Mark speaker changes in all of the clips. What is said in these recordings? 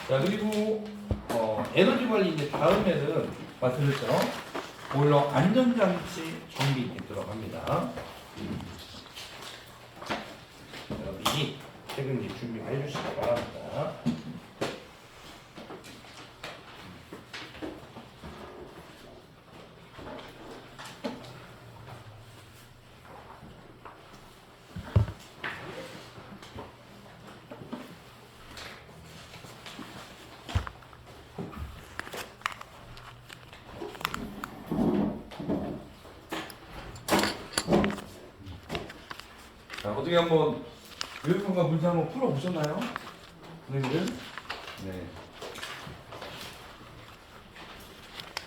Speaker 1: 자, 그리고 에너지 관리 이제 다음에는 말씀드렸죠. 보일러 안전장치 정비 이렇게 들어갑니다. 미리 퇴근기 준비해 주시기 바랍니다. 자, 어떻게 한번 교육청과 문제 한번 풀어보셨나요? 선생님들? 네.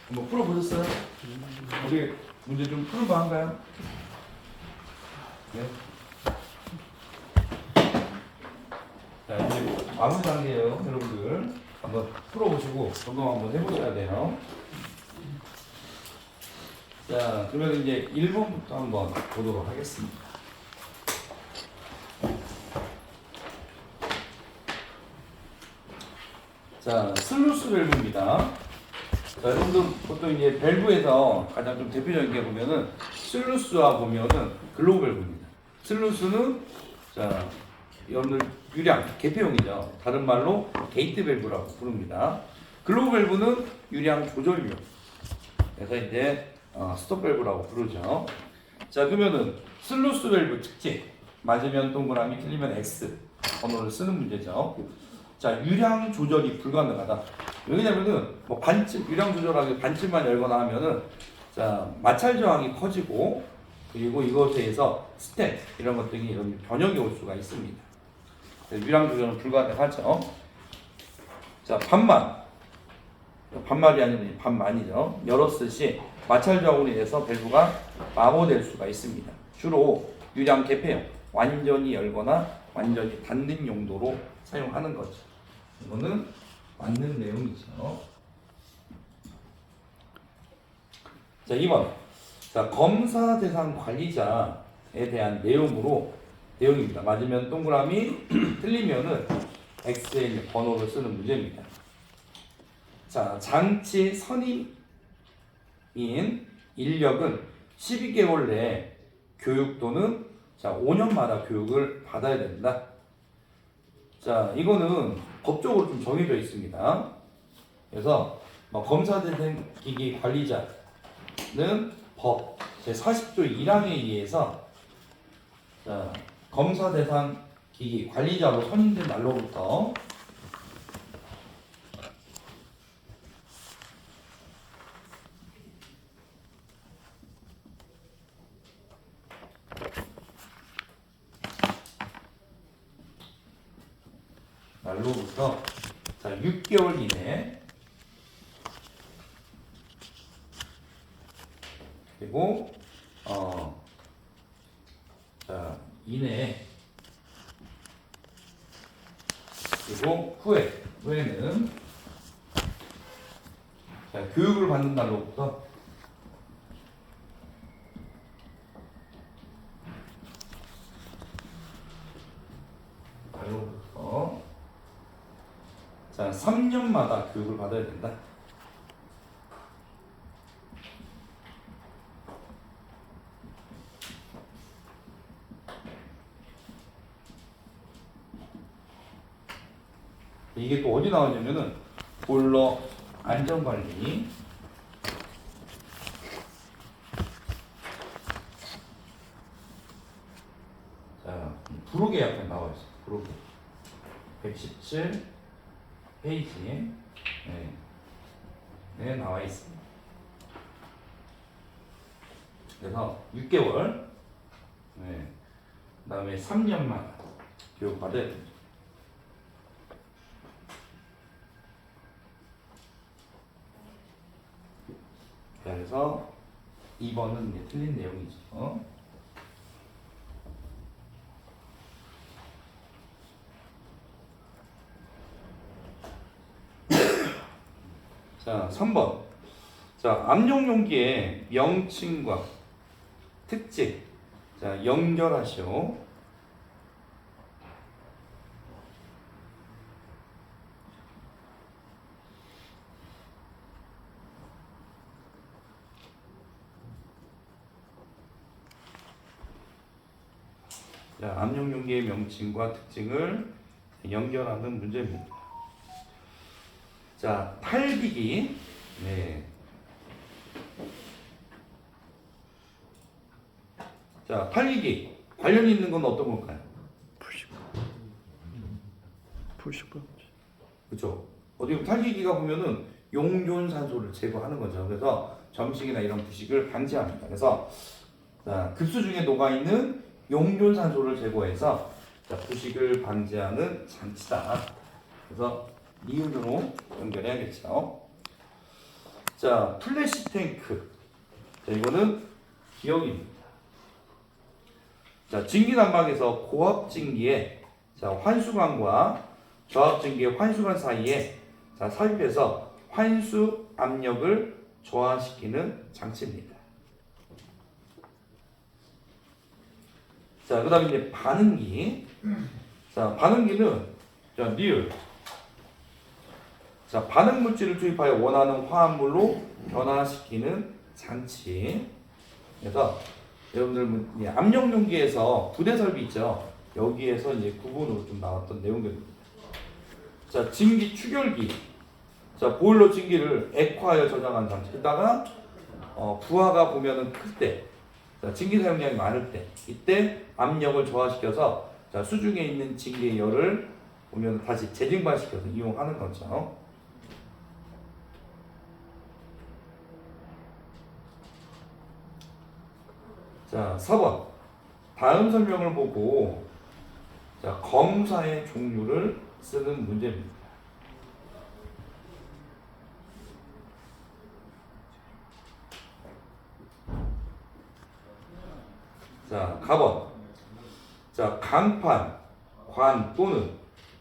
Speaker 1: 한번 풀어보셨어요? 우리 문제 좀 풀어봐 한가요? 네. 자, 이제 마무리 단계예요, 여러분들. 한번 풀어보시고 점검 한번 해보셔야 돼요. 자, 그러면 이제 1번부터 한번 보도록 하겠습니다. 자, 슬루스 밸브입니다. 자, 여러분들 보통 이제 밸브에서 가장 좀 대표적인 게 보면은 슬루스와 보면은 글로브 밸브입니다. 슬루스는 자, 여러분들 유량 개폐용이죠. 다른 말로 게이트 밸브라고 부릅니다. 글로브 밸브는 유량 조절용. 그래서 이제 스톱 밸브라고 부르죠. 자, 그러면은 슬루스 밸브 특징 맞으면 동그라미, 틀리면 X 번호를 쓰는 문제죠. 자, 유량 조절이 불가능하다. 왜냐면은 뭐 반쯤 유량 조절하기 반쯤만 열거나 하면은 자, 마찰 저항이 커지고 그리고 이것에 의해서 스텝 이런 것들이 이런 변형이 올 수가 있습니다. 유량 조절은 불가능하죠. 자, 반말이 아니라 반만이죠. 열었을 시 마찰 저항으로 인해서 밸브가 마모될 수가 있습니다. 주로 유량 개폐용, 완전히 열거나 완전히 닫는 용도로 사용하는 거죠. 이거는 맞는 내용이죠. 자, 2번. 자, 검사 대상 관리자에 대한 내용입니다. 맞으면 동그라미, 틀리면은 X의 번호를 쓰는 문제입니다. 자, 장치 선임인 인력은 12개월 내에 교육 또는 자, 5년마다 교육을 받아야 된다. 자, 이거는 법적으로 좀 정해져 있습니다. 그래서 검사 대상 기기 관리자는 법 제40조 1항에 의해서 자, 검사 대상 기기 관리자로 선임된 날로부터 자, 6개월 이내 그리고 자, 이내 그리고 후에는 자, 교육을 받는 날로부터 자, 3년마다 교육을 받아야 된다. 이게 또 어디 나오냐면은 보일러 안전관리 자, 부록에 약간 나와 있어요. 부록에 117 페이지에 네, 나와 있습니다. 그래서 6개월 그다음에 3년마다 교육 받아야 됩니다. 그래서 2번은 이제 틀린 내용이죠. 자, 3번. 자, 압력 용기의 명칭과 특징. 자, 연결하시오. 자, 압력용기의 명칭과 특징을 연결하는 문제입니다. 자, 탈기기. 네. 자, 탈기기. 관련 있는 건 어떤 걸까요?
Speaker 2: 불식분.
Speaker 1: 그렇죠. 어디 보면 탈기기가 보면은 용존산소를 제거하는 거죠. 그래서 점식이나 이런 부식을 방지합니다. 그래서 자, 급수 중에 녹아 있는 용존산소를 제거해서 자, 부식을 방지하는 장치다. 그래서 이음으로 연결해야겠죠. 자, 플래시 탱크. 자, 이거는 기억입니다. 자, 증기난방에서 고압증기에 자, 환수관과 저압증기의 환수관 사이에 자, 삽입해서 환수 압력을 저하시키는 장치입니다. 자, 그 다음에 이제 반응기. 자, 반응기는 자, 리을. 자, 반응 물질을 투입하여 원하는 화합물로 변화시키는 장치. 그래서 여러분들 압력 용기에서 부대 설비 있죠. 여기에서 이제 구분으로 좀 나왔던 내용들입니다. 자, 증기 추결기. 자, 보일러 증기를 액화하여 저장한 장치. 이따가 부하가 보면은 클 때, 자, 증기 사용량이 많을 때, 이때 압력을 저하시켜서 자, 수중에 있는 증기의 열을 보면 다시 재증발시켜서 이용하는 거죠. 자, 4번. 다음 설명을 보고 자, 검사의 종류를 쓰는 문제입니다. 자, 가번. 자, 강판, 관 또는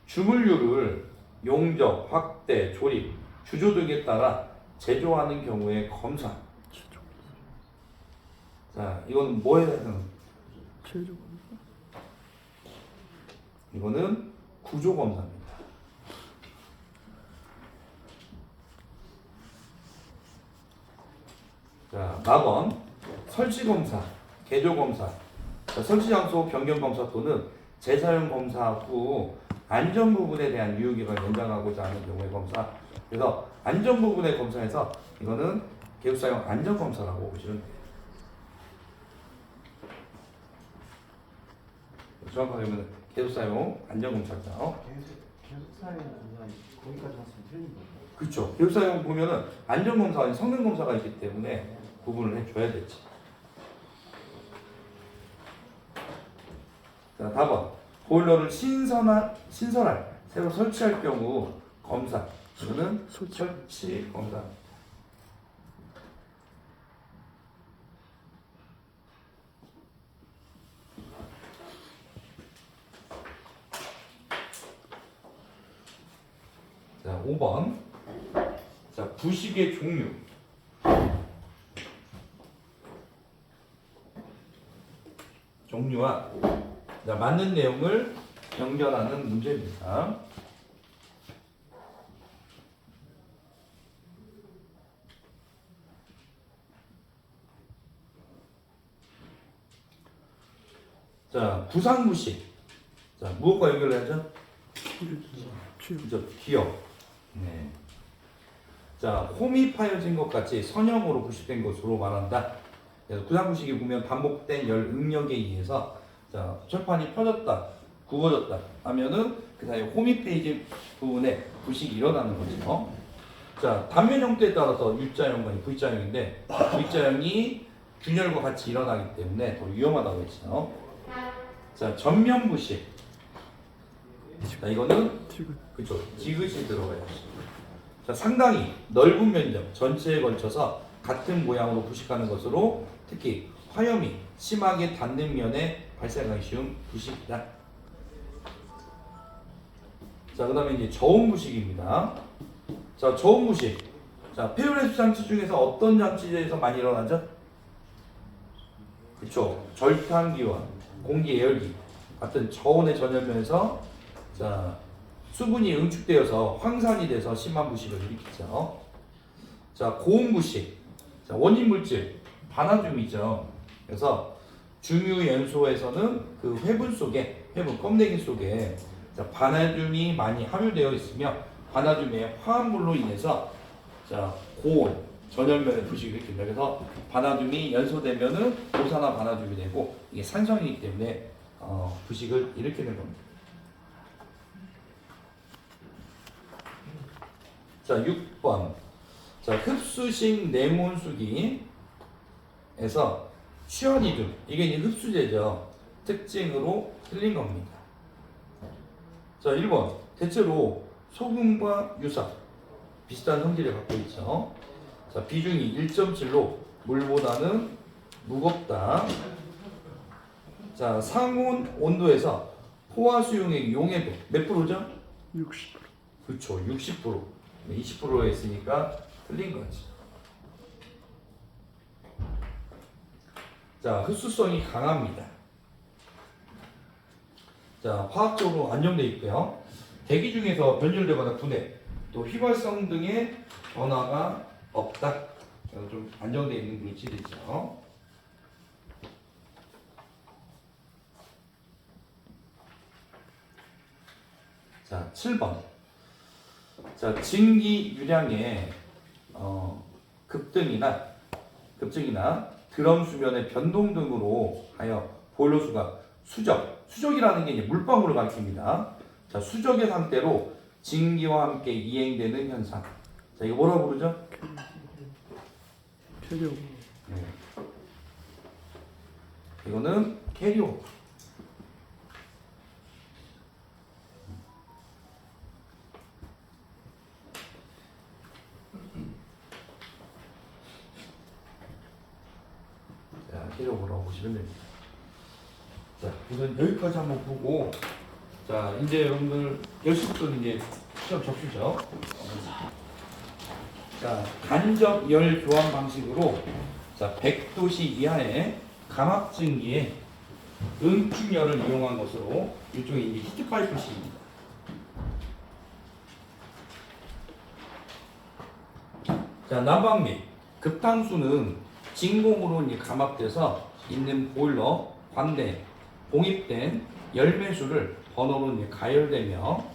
Speaker 1: 주물류를 용접, 확대, 조립, 주조 등에 따라 제조하는 경우의 검사. 자, 이건 뭐에 해당하는? 이거는 구조 검사입니다. 자, 4번 설치 검사, 개조 검사. 자, 설치 장소 변경 검사 또는 재사용 검사 후 안전 부분에 대한 유효기간을 연장하고자 하는 경우의 검사. 그래서 안전 부분의 검사에서 이거는 계속사용 안전 검사라고 보시면 돼요. 정확하게 보면 계속사용 안전검사죠.
Speaker 2: 계속사용 검사 거기까지 왔으면 틀린 거예요.
Speaker 1: 그렇죠. 계속사용 보면은 안전검사가 아닌 성능검사가 있기 때문에 구분을 해줘야 되지. 자, 다음 보일러를 신선할 새로 설치할 경우 검사. 이거는 설치 검사. 자, 5번. 자, 부식의 종류. 종류와 자, 맞는 내용을 연결하는 문제입니다. 자, 부상부식. 자, 무엇과 연결해야죠? 그죠, 기억. 네. 자, 홈이 파여진 것 같이 선형으로 부식된 것으로 말한다. 그래서 부상부식이 보면 반복된 열 응력에 의해서 자, 철판이 펴졌다, 굽어졌다 하면은 그 사이 홈이 페이지 부분에 부식이 일어나는 거죠. 자, 단면 형태에 따라서 U자형과 V자형인데 V자형이 균열과 같이 일어나기 때문에 더 위험하다고 했죠. 자, 전면 부식. 자, 이거는 그쵸, 디귿이 들어가요. 자, 상당히 넓은 면적 전체에 걸쳐서 같은 모양으로 부식하는 것으로 특히 화염이 심하게 닿는 면에 발생하기 쉬운 부식이다. 자, 그 다음에 이제 저온 부식입니다. 자, 저온 부식. 자, 폐율해수 장치 중에서 어떤 장치에서 많이 일어나죠? 그쵸, 절탄기와 공기 예열기 같은 저온의 전열면에서 자, 수분이 응축되어서 황산이 돼서 심한 부식을 일으키죠. 자, 고온 부식. 자, 원인 물질 바나듐이죠. 그래서 중유연소에서는 그 회분 속에, 회분 껌내기 속에 자, 바나듐이 많이 함유되어 있으며 바나듐의 화합물로 인해서 자, 고온, 전열면의 부식을 일으킨다. 그래서 바나듐이 연소되면은 고산화 바나듐이 되고 이게 산성이기 때문에 부식을 일으키는 겁니다. 자, 6번. 자, 흡수식 레몬수기에서 취어니듐, 이게 이제 흡수제죠. 특징으로 틀린 겁니다. 자, 1번. 대체로 소금과 유사 비슷한 성질을 갖고 있죠. 자, 비중이 1.7로 물보다는 무겁다. 자, 상온 온도에서 포화 수용액 용해도 몇 프로죠?
Speaker 3: 60%.
Speaker 1: 그렇죠. 60%. 20% 했으니까 틀린 거지. 자, 흡수성이 강합니다. 자, 화학적으로 안정되어 있고요. 대기 중에서 변질되거나 분해, 또 휘발성 등의 변화가 없다. 좀 안정되어 있는 물질이죠. 자, 7번. 자, 증기 유량의 급등이나 드럼 수면의 변동 등으로 하여 보일러수가 수적이라는 게 이제 물방울을 가리킵니다. 자, 수적의 상태로 증기와 함께 이행되는 현상. 자, 이거 뭐라고 부르죠?
Speaker 3: 캐리어.
Speaker 1: 네. 이거는 캐리오. 자, 캐리오라고 보시면 됩니다. 자, 우선 여기까지 한번 보고, 자, 이제 여러분들 10시부터 이제 시험 접수죠. 자, 간접 열 교환 방식으로 자, 100도씨 이하의 감압증기에 응축열을 이용한 것으로 일종의 이제 히트파이프식입니다. 자, 난방 및 급탕수는 진공으로 이제 감압돼서 있는 보일러, 관내, 봉입된 열매수를 번호로 이제 가열되며,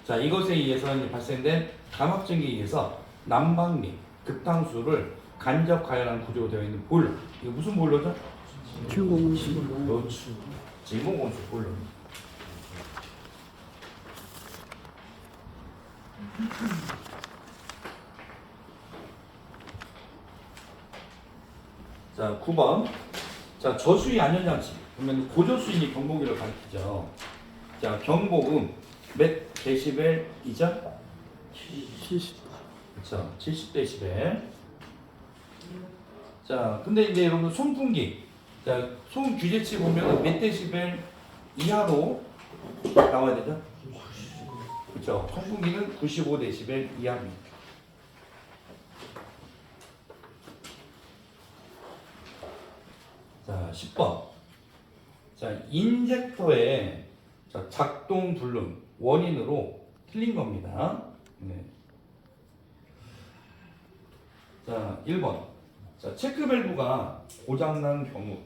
Speaker 1: 자, 이것에 의해서 이제 발생된 감압증기에 의해서 난방 및 급탕수를 간접 가열하는 구조로 되어 있는 보일러. 이거 무슨 보일러죠?
Speaker 3: 진공온수.
Speaker 1: 그렇죠. 진공온수 보일러입니다. 자, 9번. 자, 저수위 안전장치. 그러면 고저수위 경보기를 가리키죠. 자, 경보음 몇 데시벨이죠?
Speaker 3: 70.
Speaker 1: 그렇죠. 70데시벨. 자, 근데 이제 여러분 송풍기. 자, 소음 규제치 보면 몇 데시벨 이하로 나와야 되죠? 그렇죠. 송풍기는 95데시벨 이하입니다. 자, 10번. 자, 인젝터의 자, 작동 불능 원인으로 틀린 겁니다. 네. 자, 1번. 자, 체크 밸브가 고장난 경우.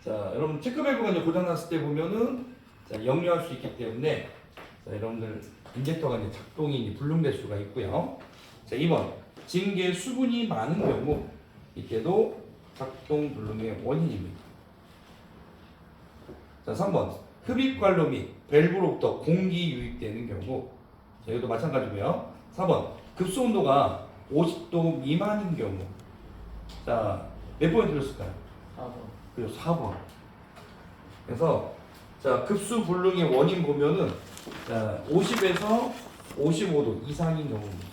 Speaker 1: 자, 여러분 체크 밸브가 이제 고장났을 때 보면은 자, 역류할 수 있기 때문에 자, 여러분들 인젝터가 이제 작동이 이제 불능될 수가 있고요. 자, 2번. 징계 수분이 많은 경우 이때도 작동 불능의 원인입니다. 자, 3번. 흡입관로 및 밸브로부터 공기 유입되는 경우. 자, 이것도 마찬가지고요. 4번. 급수 온도가 50도 미만인 경우. 자, 몇 번에 들었을까요?
Speaker 2: 4번.
Speaker 1: 그리고 4번. 그래서 자, 급수 불능의 원인 보면은 자, 50에서 55도 이상인 경우입니다.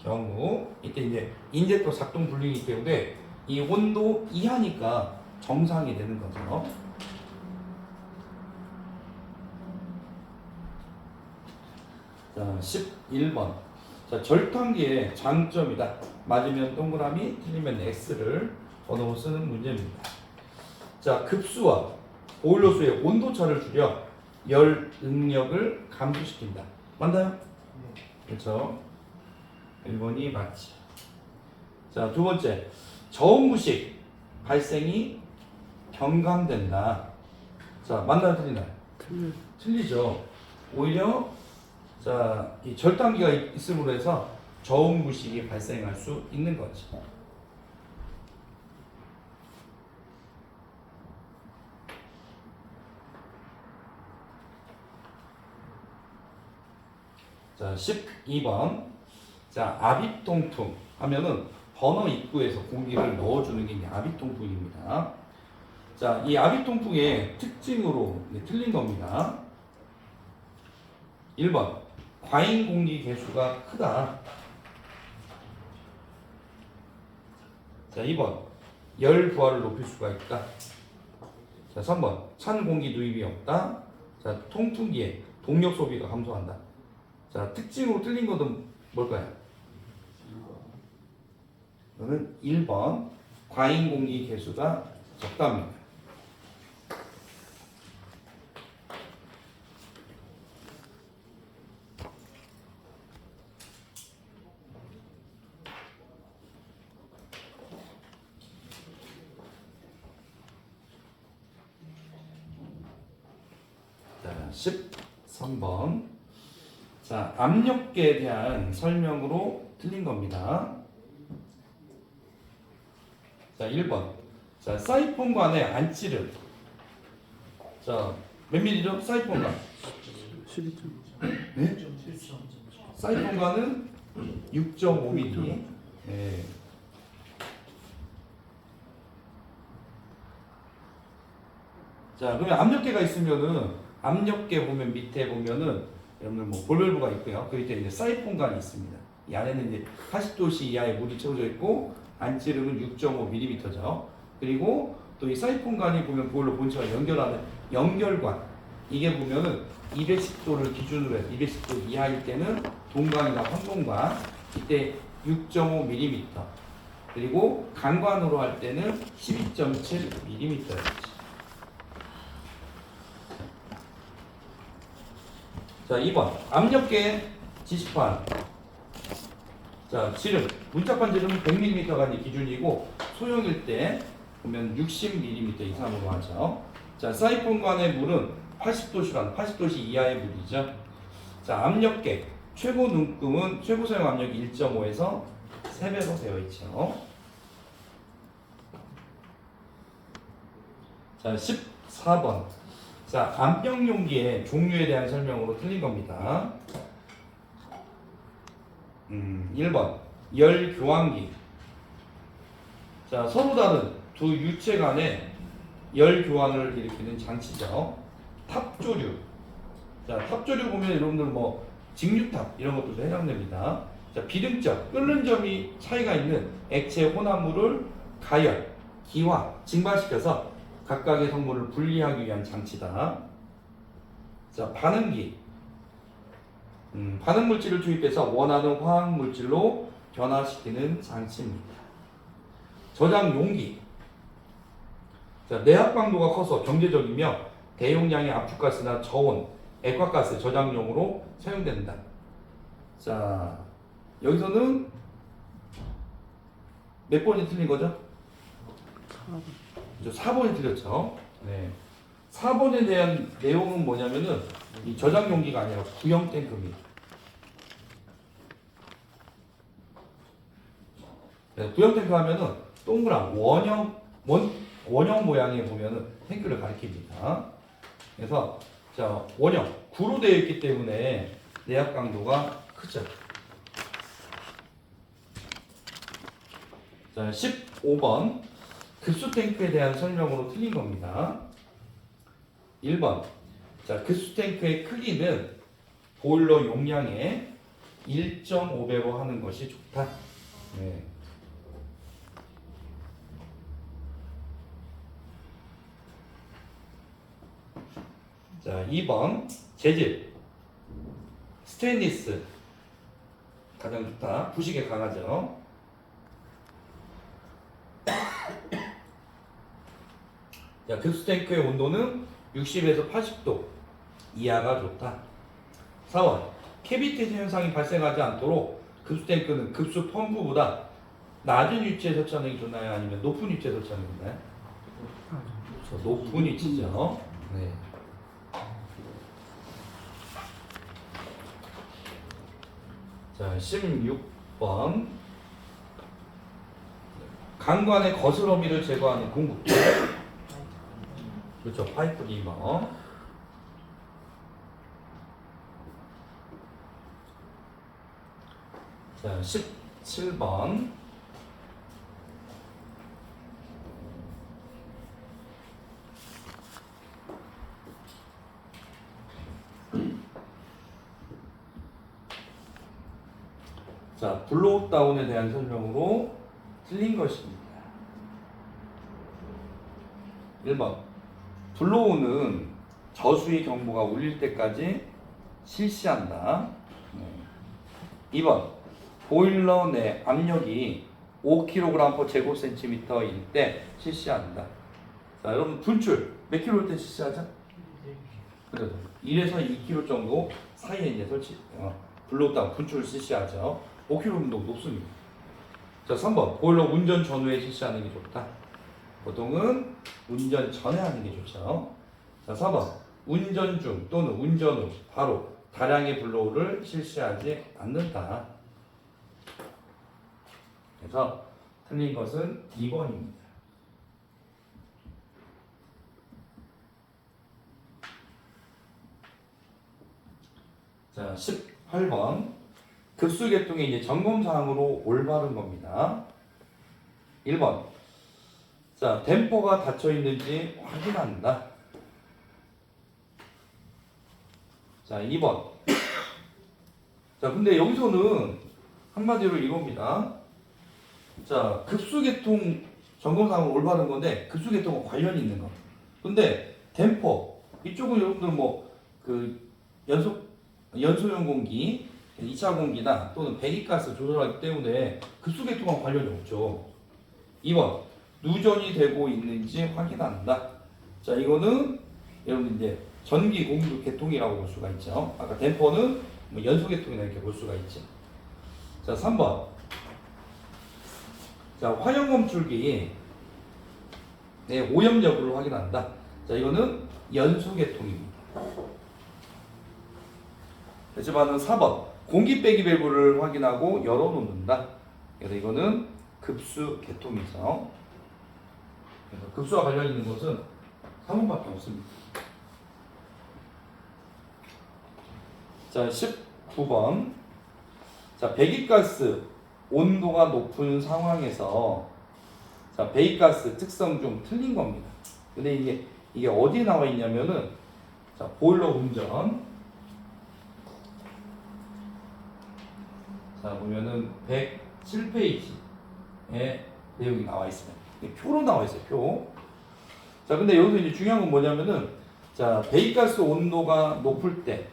Speaker 1: 경우 이때 이제 인젝터 작동 불능이기 때문에 이 온도 이하니까 정상이 되는 거죠. 자, 11번. 자, 절탕기의 장점이다. 맞으면 동그라미, 틀리면 X를 번호로 쓰는 문제입니다. 자, 급수와 보일러수의 온도차를 줄여 열 응력을 감소시킨다. 맞나요?
Speaker 2: 네.
Speaker 1: 그렇죠. 1번이 맞지. 자, 두 번째. 저온부식 발생이 경감된다. 자, 맞나요? 틀리나요?
Speaker 3: 틀려요.
Speaker 1: 틀리죠. 오히려 자, 이 절단기가 있음으로 해서 저온부식이 발생할 수 있는 거지. 자, 12번. 자, 압입통풍 하면은 버너 입구에서 공기를 넣어주는 게 이제 압입통풍입니다. 자, 이 압입통풍의 특징으로 틀린 겁니다. 1번. 과잉 공기 개수가 크다. 자, 2번. 열 부하를 높일 수가 있다. 자, 3번. 찬 공기 누입이 없다. 자, 통풍기에 동력 소비가 감소한다. 자, 특징으로 틀린 것은 뭘까요? 이거는 1번. 과잉 공기 개수가 적답니다. 자, 13번. 자, 압력계에 대한 설명으로 틀린 겁니다. 자, 1번. 자, 사이폰관의 안찌름. 자, 몇 밀리죠? 사이폰관.
Speaker 3: 12점.
Speaker 1: 네? 사이폰관은 6.5mm. 네. 자, 그러면 압력계가 있으면은 압력계 보면 밑에 보면은 여러분들 뭐 볼밸브가 있고요. 그 밑에 이제 사이폰관이 있습니다. 이 안에는 이제 80도씨 이하의 물이 채워져 있고 안찌름은 6.5mm죠. 그리고 또 이 사이폰관이 보면 보일러 본체와 연결하는 연결관, 이게 보면은 210도를 기준으로 해서 210도 이하일 때는 동관이나 환동관, 이때 6.5mm, 그리고 간관으로 할 때는 12.7mm였지. 자, 2번. 압력계 지시판. 자, 지름. 문짝판 지름은 100mm가 기준이고 소형일 때 보면 60mm 이상으로 하죠. 자, 사이폰관의 물은 80도씨란 80도씨 이하의 물이죠. 자, 압력계. 최고 눈금은 최고 사용 압력이 1.5에서 3배로 되어 있죠. 자, 14번. 자, 안병 용기의 종류에 대한 설명으로 틀린 겁니다. 1번. 열 교환기. 자, 서로 다른 두 유체 간의 열 교환을 일으키는 장치죠. 탑조류. 자, 탑조류 보면 여러분들 뭐 직류탑 이런 것들도 해당됩니다. 자, 비등점, 끓는 점이 차이가 있는 액체 혼합물을 가열, 기화, 증발시켜서 각각의 성분을 분리하기 위한 장치다. 자, 반응기. 반응 물질을 투입해서 원하는 화학 물질로 변화시키는 장치입니다. 저장 용기. 자, 내압 강도가 커서 경제적이며 대용량의 압축가스나 저온, 액화가스 저장용으로 사용된다. 자, 여기서는 몇 번이 틀린 거죠? 4번이 틀렸죠. 네. 4번에 대한 내용은 뭐냐면은 이 저장 용기가 아니라 구형 탱크입니다. 네, 구형 탱크 하면은 동그란 원형 모양에 보면은 탱크를 가리킵니다. 그래서 자, 원형 구로 되어 있기 때문에 내압 강도가 크죠. 자, 15번. 급수 탱크에 대한 설명으로 틀린 겁니다. 1번. 자, 급수 탱크의 크기는 보일러 용량의 1.5배로 하는 것이 좋다. 네. 자, 2번. 재질. 스테인리스. 가장 좋다. 부식에 강하죠. 자, 급수 탱크의 온도는 60에서 80도 이하가 좋다. 4번 캐비티지 현상이 발생하지 않도록 급수 탱크는 급수 펌프보다 낮은 위치에 설치하는 게 좋나요? 아니면 높은 위치에 설치하는 게 좋나요? 그렇죠. 높은 위치죠. 네. 자, 16번 강관의 거스러미를 제거하는 공구. 그렇죠. 파이프 리머. 자, 17번 자, 블로우 다운에 대한 설명으로 틀린 것입니다. 1번 블로우는 저수위 경보가 울릴 때까지 실시한다. 2번 보일러 내 압력이 5kg/제곱센티미터일 때 실시한다. 자, 여러분 분출 몇 킬로일 때 실시하죠? 그래서 1에서 2kg 정도 사이에 이제 블로우 다운 분출을 실시하죠. 5kg면 너무 높습니다. 자, 3번 보일러 운전 전후에 실시하는 게 좋다. 보통은 운전 전에 하는 게 좋죠. 자, 4번 운전 중 또는 운전 후 바로 다량의 블로우를 실시하지 않는다. 그래서 틀린 것은 2번입니다. 자, 18번 급수 계통의 이제 점검 사항으로 올바른 겁니다. 1번 자, 댐퍼가 닫혀 있는지 확인한다. 자, 2번 자, 근데 여기서는 한마디로 이겁니다. 자, 급수 계통 점검 사항으로 올바른 건데 급수 계통과 관련이 있는 거. 근데 댐퍼 이쪽은 여러분들 뭐 그 연소용 공기 2차 공기나 또는 배기가스 조절하기 때문에 급수계통과 관련이 없죠. 2번 누전이 되고 있는지 확인한다. 자, 이거는 여러분 이제 전기 공급 계통이라고 볼 수가 있죠. 아까 댐퍼는 뭐 연소계통이나 이렇게 볼 수가 있죠. 자, 3번 자, 화형 검출기 오염 여부를 확인한다. 자, 이거는 연소계통입니다. 하지만은 4번 공기 빼기 밸브를 확인하고 열어놓는다. 그래서 이거는 급수 계통이죠. 그래서 급수와 관련 있는 것은 3번밖에 없습니다. 자, 19번 자, 배기가스 온도가 높은 상황에서 자, 배기가스 특성 중 틀린 겁니다. 근데 이게 어디에 나와 있냐면은 자, 보일러 운전 자, 보면은 107페이지에 내용이 나와 있습니다. 표로 나와 있어요, 표. 자, 근데 여기서 이제 중요한 건 뭐냐면은, 자, 배기가스 온도가 높을 때,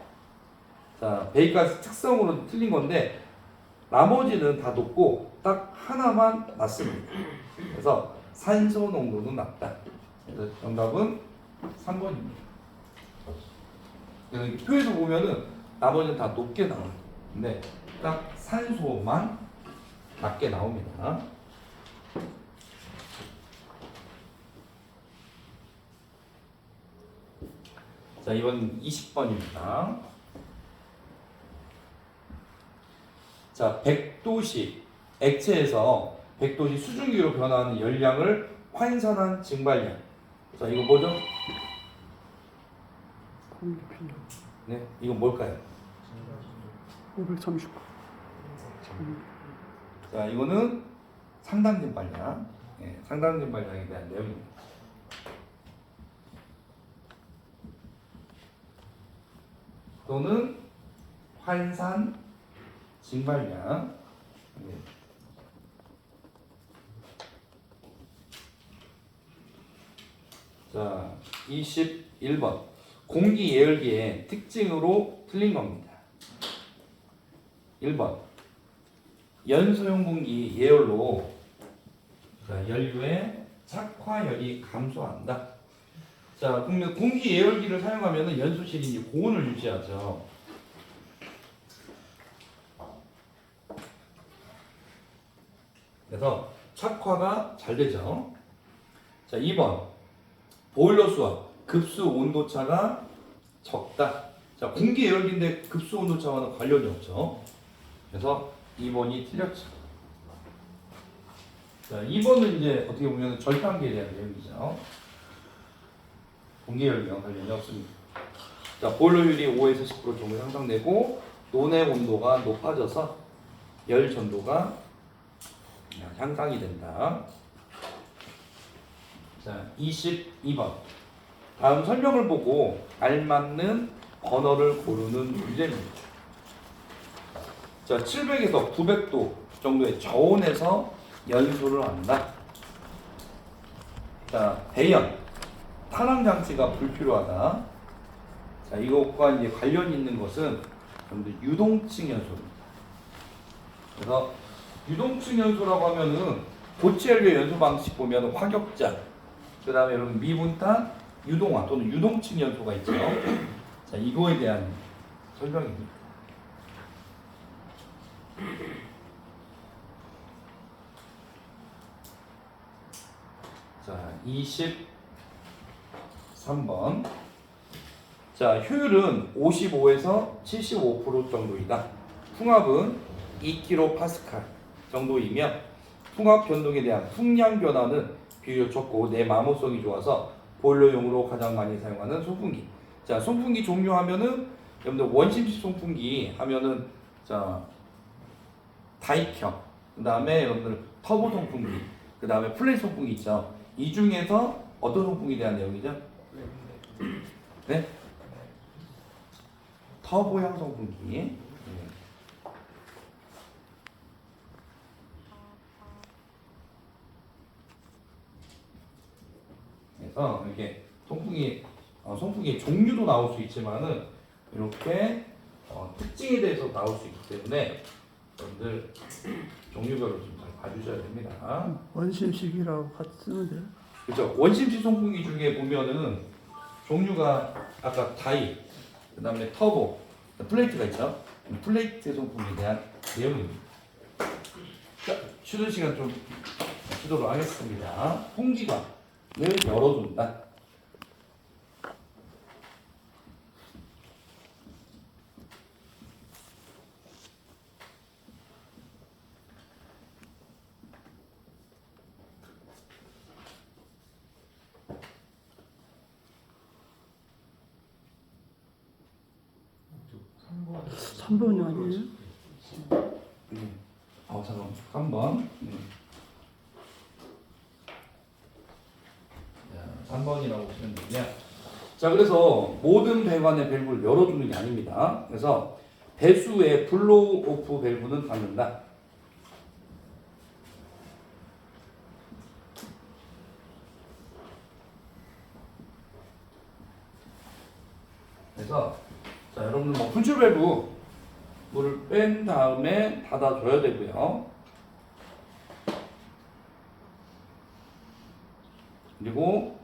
Speaker 1: 자, 배기가스 특성으로 틀린 건데, 나머지는 다 높고, 딱 하나만 낮습니다. 그래서 산소 농도는 낮다. 그래서 정답은 3번입니다. 그래서 표에서 보면은, 나머지는 다 높게 나옵니다. 근데, 딱 산소만 낮게 나옵니다. 자, 이번 20번입니다. 자, 100도씨 액체에서 100도씨 수증기로 변화하는 열량을 환산한 증발량. 자, 이거 뭐죠? 네, 이건 뭘까요?
Speaker 3: 539.
Speaker 1: 자, 이거는 상당 증발량. 예, 상당 증발량에 대한 내용입니다. 또는 환산 증발량. 예. 자, 21번 공기 예열기의 특징으로 틀린 겁니다. 1번 연소용 공기 예열로 연료의 착화열이 감소한다. 자, 그러면 공기 예열기를 사용하면은 연소실이 이제 고온을 유지하죠. 그래서 착화가 잘 되죠. 자, 2번 보일러 수와 급수 온도 차가 적다. 자, 공기 예열기인데 급수 온도 차와는 관련이 없죠. 그래서 2번이 틀렸죠. 자, 2번은 이제 어떻게 보면 절단기에 대한 내용이죠. 공기 예열기와 관련이 없습니다. 자, 보일러율이 5에서 10% 정도 향상되고 논의 온도가 높아져서 열 전도가 향상이 된다. 자, 22번. 다음 설명을 보고 알맞는 번호를 고르는 문제입니다. 자, 700에서 900도 정도의 저온에서 연소를 한다. 자, 배연, 탄환 장치가 불필요하다. 자, 이것과 이제 관련 있는 것은 여러분들 유동층 연소입니다. 그래서 유동층 연소라고 하면은 고체연료 연소 방식 보면 화격자, 그 다음에 여러분 미분탄, 유동화 또는 유동층 연소가 있죠. 자, 이거에 대한 설명입니다. 자, 23번. 자, 효율은 55에서 75% 정도이다. 풍압은 2kPa 정도이며 풍압 변동에 대한 풍량 변화는 비교적 적고 내마모성이 좋아서 보일러용으로 가장 많이 사용하는 송풍기. 자, 송풍기 종류 하면은 여러분들 원심식 송풍기 하면은 자 다익형, 그 다음에 여러분들 터보 송풍기, 그 다음에 플레이 송풍기 있죠. 이 중에서 어떤 송풍기에 대한 내용이죠? 네? 터보형 송풍기. 네. 그래서 이렇게 송풍기 종류도 나올 수 있지만은 이렇게 특징에 대해서 나올 수 있기 때문에 여러분들 종류별로 좀 잘 봐주셔야 됩니다.
Speaker 3: 원심식이라고 같이 쓰면 돼요.
Speaker 1: 그렇죠. 원심식 송풍기 중에 보면은 종류가 아까 다이, 그다음에 터보, 플레이트가 있죠. 플레이트 송풍기에 대한 내용입니다. 자, 쉬는 시간 좀 쉬도록 하겠습니다. 풍기관을 열어준다.
Speaker 3: 삼번이 아니에요?
Speaker 1: 잠깐만. 3번. 3번이라고 보시면 되고요. 자, 그래서 모든 배관의 밸브를 열어주는 게 아닙니다. 그래서 배수의 블로우 오프 밸브는 닫는다. 그래서 자, 여러분들 뭐 분출 밸브 물을 뺀 다음에 닫아줘야 되고요. 그리고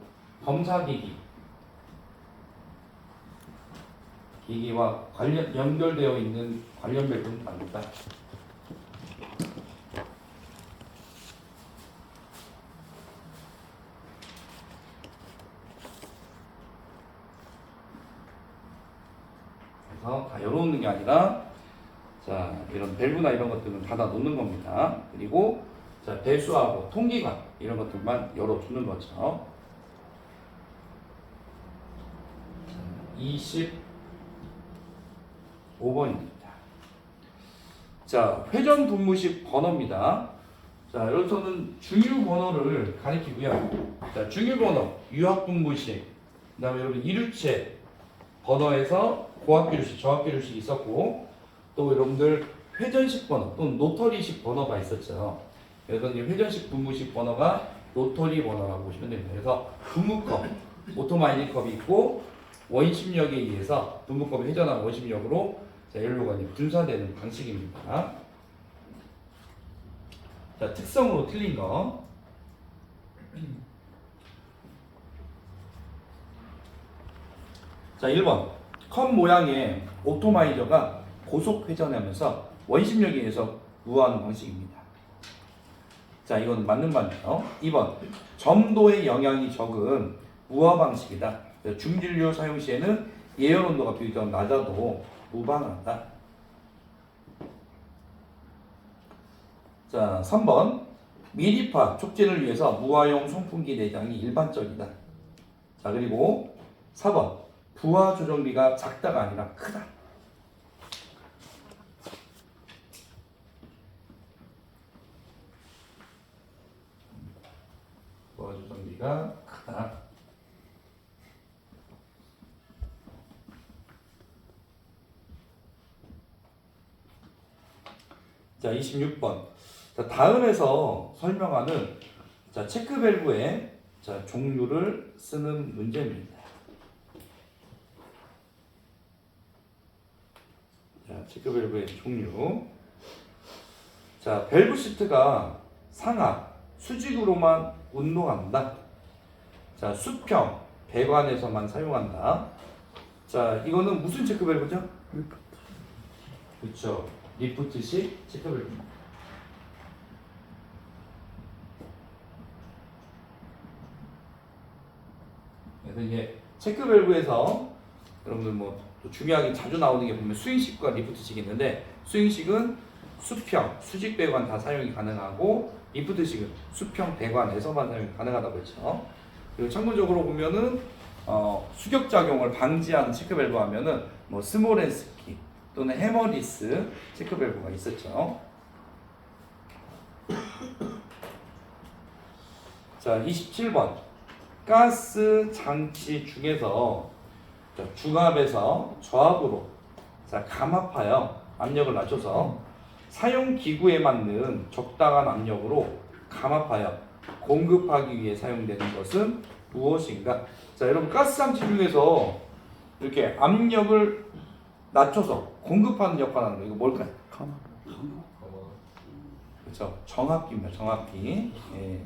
Speaker 1: 기기와 연결되어 있는 관련 밸브는 닫는다. 그래서 다 열어놓는 게 아니라 자, 이런 밸브나 이런 것들은 닫아 놓는 겁니다. 그리고 자, 배수하고 통기관 이런 것들만 열어주는 거죠. 25번입니다. 자, 회전 분무식 번호입니다. 자, 여기서는 중유 번호를 가리키고요. 자, 중유 번호, 유압 분무식, 그다음에 여러분 이류체 번호에서 고압기류식, 저압기류식 있었고, 또 여러분들 회전식 번호 또는 노터리식 번호가 있었죠. 그래서 이 회전식 분무식 번호가 노터리 번호라고 보시면 됩니다. 그래서 분무컵, 오토마이닝 컵이 있고 원심력에 의해서 분무컵이 회전한 원심력으로 연료가 분사되는 방식입니다. 자, 특성으로 틀린 거. 자, 1번. 컵 모양의 오토마이저가 고속 회전하면서 원심력에 의해서 부하하는 방식입니다. 자, 이건 맞는 말이에요. 2번. 점도의 영향이 적은 무화 방식이다. 중진료 사용 시에는 예열 온도가 비교적 낮아도 무방하다. 자, 3번. 미리파 촉진을 위해서 무화용 송풍기 내장이 일반적이다. 자, 그리고 4번. 부하 조정비가 작다가 아니라 크다. 부하 조정비가 크다. 자, 26번. 자, 다음에서 설명하는 자, 체크 밸브의 자, 종류를 쓰는 문제입니다. 자, 체크 밸브의 종류. 자, 밸브 시트가 상하, 수직으로만 운동한다. 자, 수평, 배관에서만 사용한다. 자, 이거는 무슨 체크 밸브죠? 그렇죠. 리프트식 체크 밸브. 그래서 이제 체크 밸브에서 여러분들 또 중요하게 자주 나오는 게 보면 스윙식과 리프트식이 있는데, 스윙식은 수평, 수직 배관 다 사용이 가능하고, 리프트식은 수평 배관에서만 사용이 가능하다고 했죠. 그리고 참고적으로 보면은 수격 작용을 방지하는 체크 밸브 하면은 스모렌스키 또는 해머리스 체크 밸브가 있었죠. 자, 27번. 가스 장치 중에서 중압에서 저압으로 감압하여 압력을 낮춰서 사용 기구에 맞는 적당한 압력으로 감압하여 공급하기 위해 사용되는 것은 무엇인가? 자, 여러분, 가스 장치 중에서 이렇게 압력을 낮춰서 공급하는 역할을 하는 거, 이거 뭘까요? 그렇죠. 정압기입니다. 정압기. 예.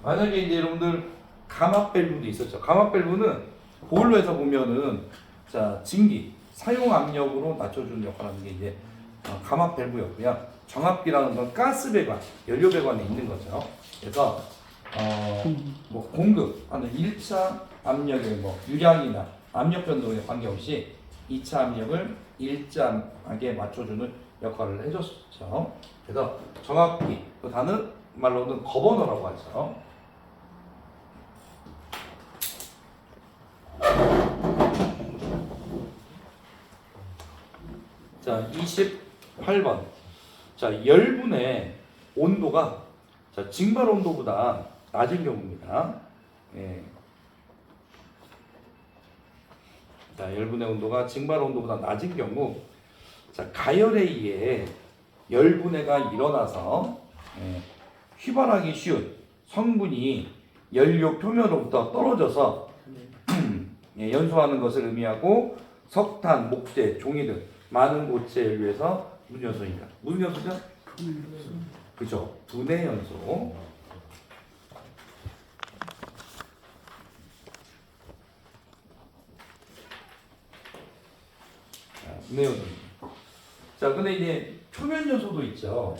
Speaker 1: 만약에 이제 여러분들 감압 밸브도 있었죠. 감압 밸브는 보일러에서 보면은 자, 증기 사용 압력으로 낮춰주는 역할을 하는 게 이제 감압 밸브였고요. 정압기라는 건 가스 배관, 연료 배관에 있는 거죠. 그래서 공급하는 1차 압력의 유량이나 압력 변동에 관계없이 2차 압력을 일정하게 맞춰주는 역할을 해줬죠. 그래서 정압기, 또 다른 말로는 거버너라고 하죠. 자, 28번. 자, 열분의 온도가 증발 온도보다 낮은 경우입니다. 예. 자, 열분의 온도가 증발 온도보다 낮은 경우, 자, 가열에 의해 열분해가 일어나서 휘발하기 쉬운 성분이 연료 표면으로부터 떨어져서 연소하는 것을 의미하고, 석탄, 목재, 종이 등 많은 고체 연료에서 무슨 연소입니까? 무슨 연소죠? 그죠? 분해 연소. 분해 연소. 자, 근데 이제 표면 연소도 있죠.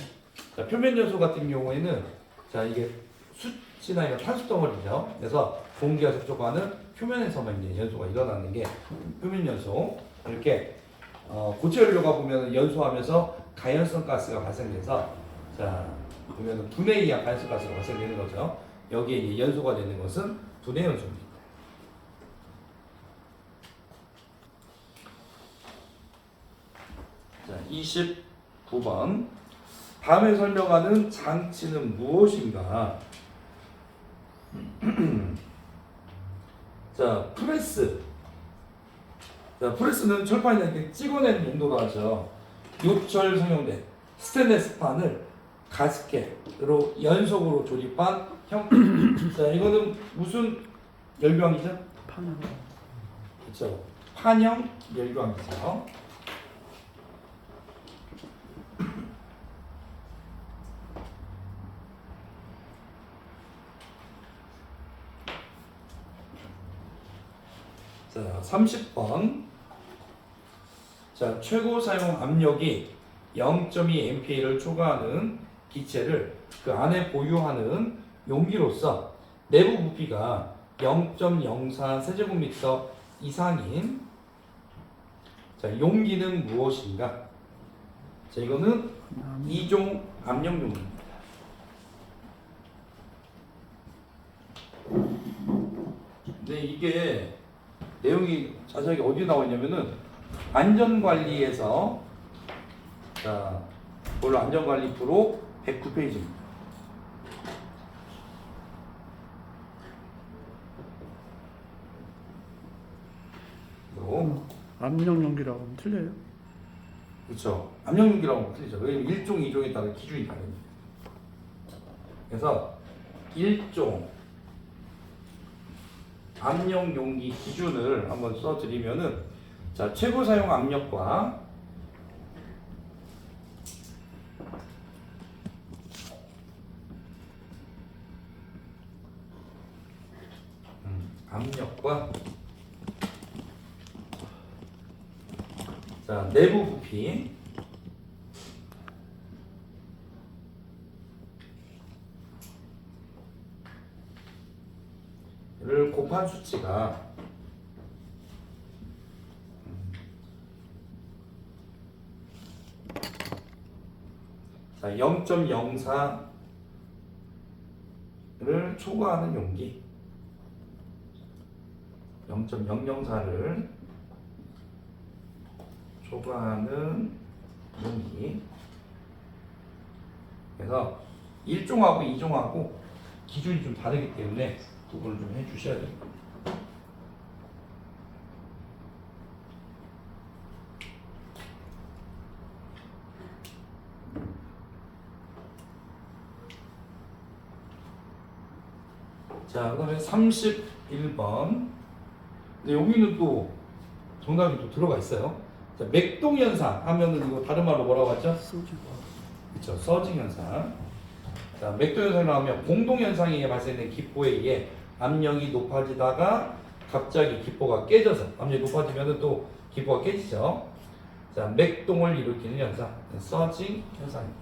Speaker 1: 자, 표면 연소 같은 경우에는 자, 이게 숯이나 이런 탄소 덩어리죠. 그래서 공기가 접촉하는 표면에서만 이제 연소가 일어나는 게 표면 연소. 이렇게 고체 연료가 보면 연소하면서 가연성 가스가 발생돼서, 자, 보면 분해에 의한 가연성 가스가 발생되는 거죠. 여기에 이제 연소가 되는 것은 분해 연소입니다. 자, 29번. 다음에 설명하는 장치는 무엇인가? 자, 프레스. 자, 프레스는 철판에 이렇게 찍어내는 용도로 하죠. 요철 성형된 스테인리스 판을 가스켓으로 연속으로 조립한 형태. 자, 이거는 무슨 열병이죠?
Speaker 3: 판으로.
Speaker 1: 그렇죠. 판형 열병이죠. 30번. 자, 최고 사용 압력이 0.2mPa를 초과하는 기체를 그 안에 보유하는 용기로서 내부 부피가 0.04 세제곱미터 이상인 자, 용기는 무엇인가? 자, 이거는 2종 압력 용기입니다. 근데 이게 내용이 자세하게 어디에 나와 있냐면은 안전관리에서 자, 본로 안전관리 프로 109페이지입니다.
Speaker 3: 압력 용기라고 하면 틀려요?
Speaker 1: 그렇죠. 압력용기라고 하면 틀리죠. 왜냐면 1종, 2종에 따라 기준이 다릅니다. 그래서 1종 압력용기 기준을 한번 써드리면은 자, 최고 사용 압력과 압력과 자, 내부 부피 를 곱한 수치가 자, 0.04를 초과하는 용기 0.004를 초과하는 용기. 그래서 1종하고 2종하고 기준이 좀 다르기 때문에 구분을 좀 해주셔야 됩니다. 자, 그 다음에 31번. 근데 여기는 또 정답이 또 들어가 있어요. 자, 맥동 현상 하면은 이거 다른 말로 뭐라고 하죠? 그렇죠. 서징 현상. 자, 맥동 현상을 하면 공동 현상에 발생된 기포에 의해 압력이 높아지다가 갑자기 기포가 깨져서 압력이 높아지면은 또 기포가 깨지죠. 자, 맥동을 일으키는 현상, 서징 현상입니다.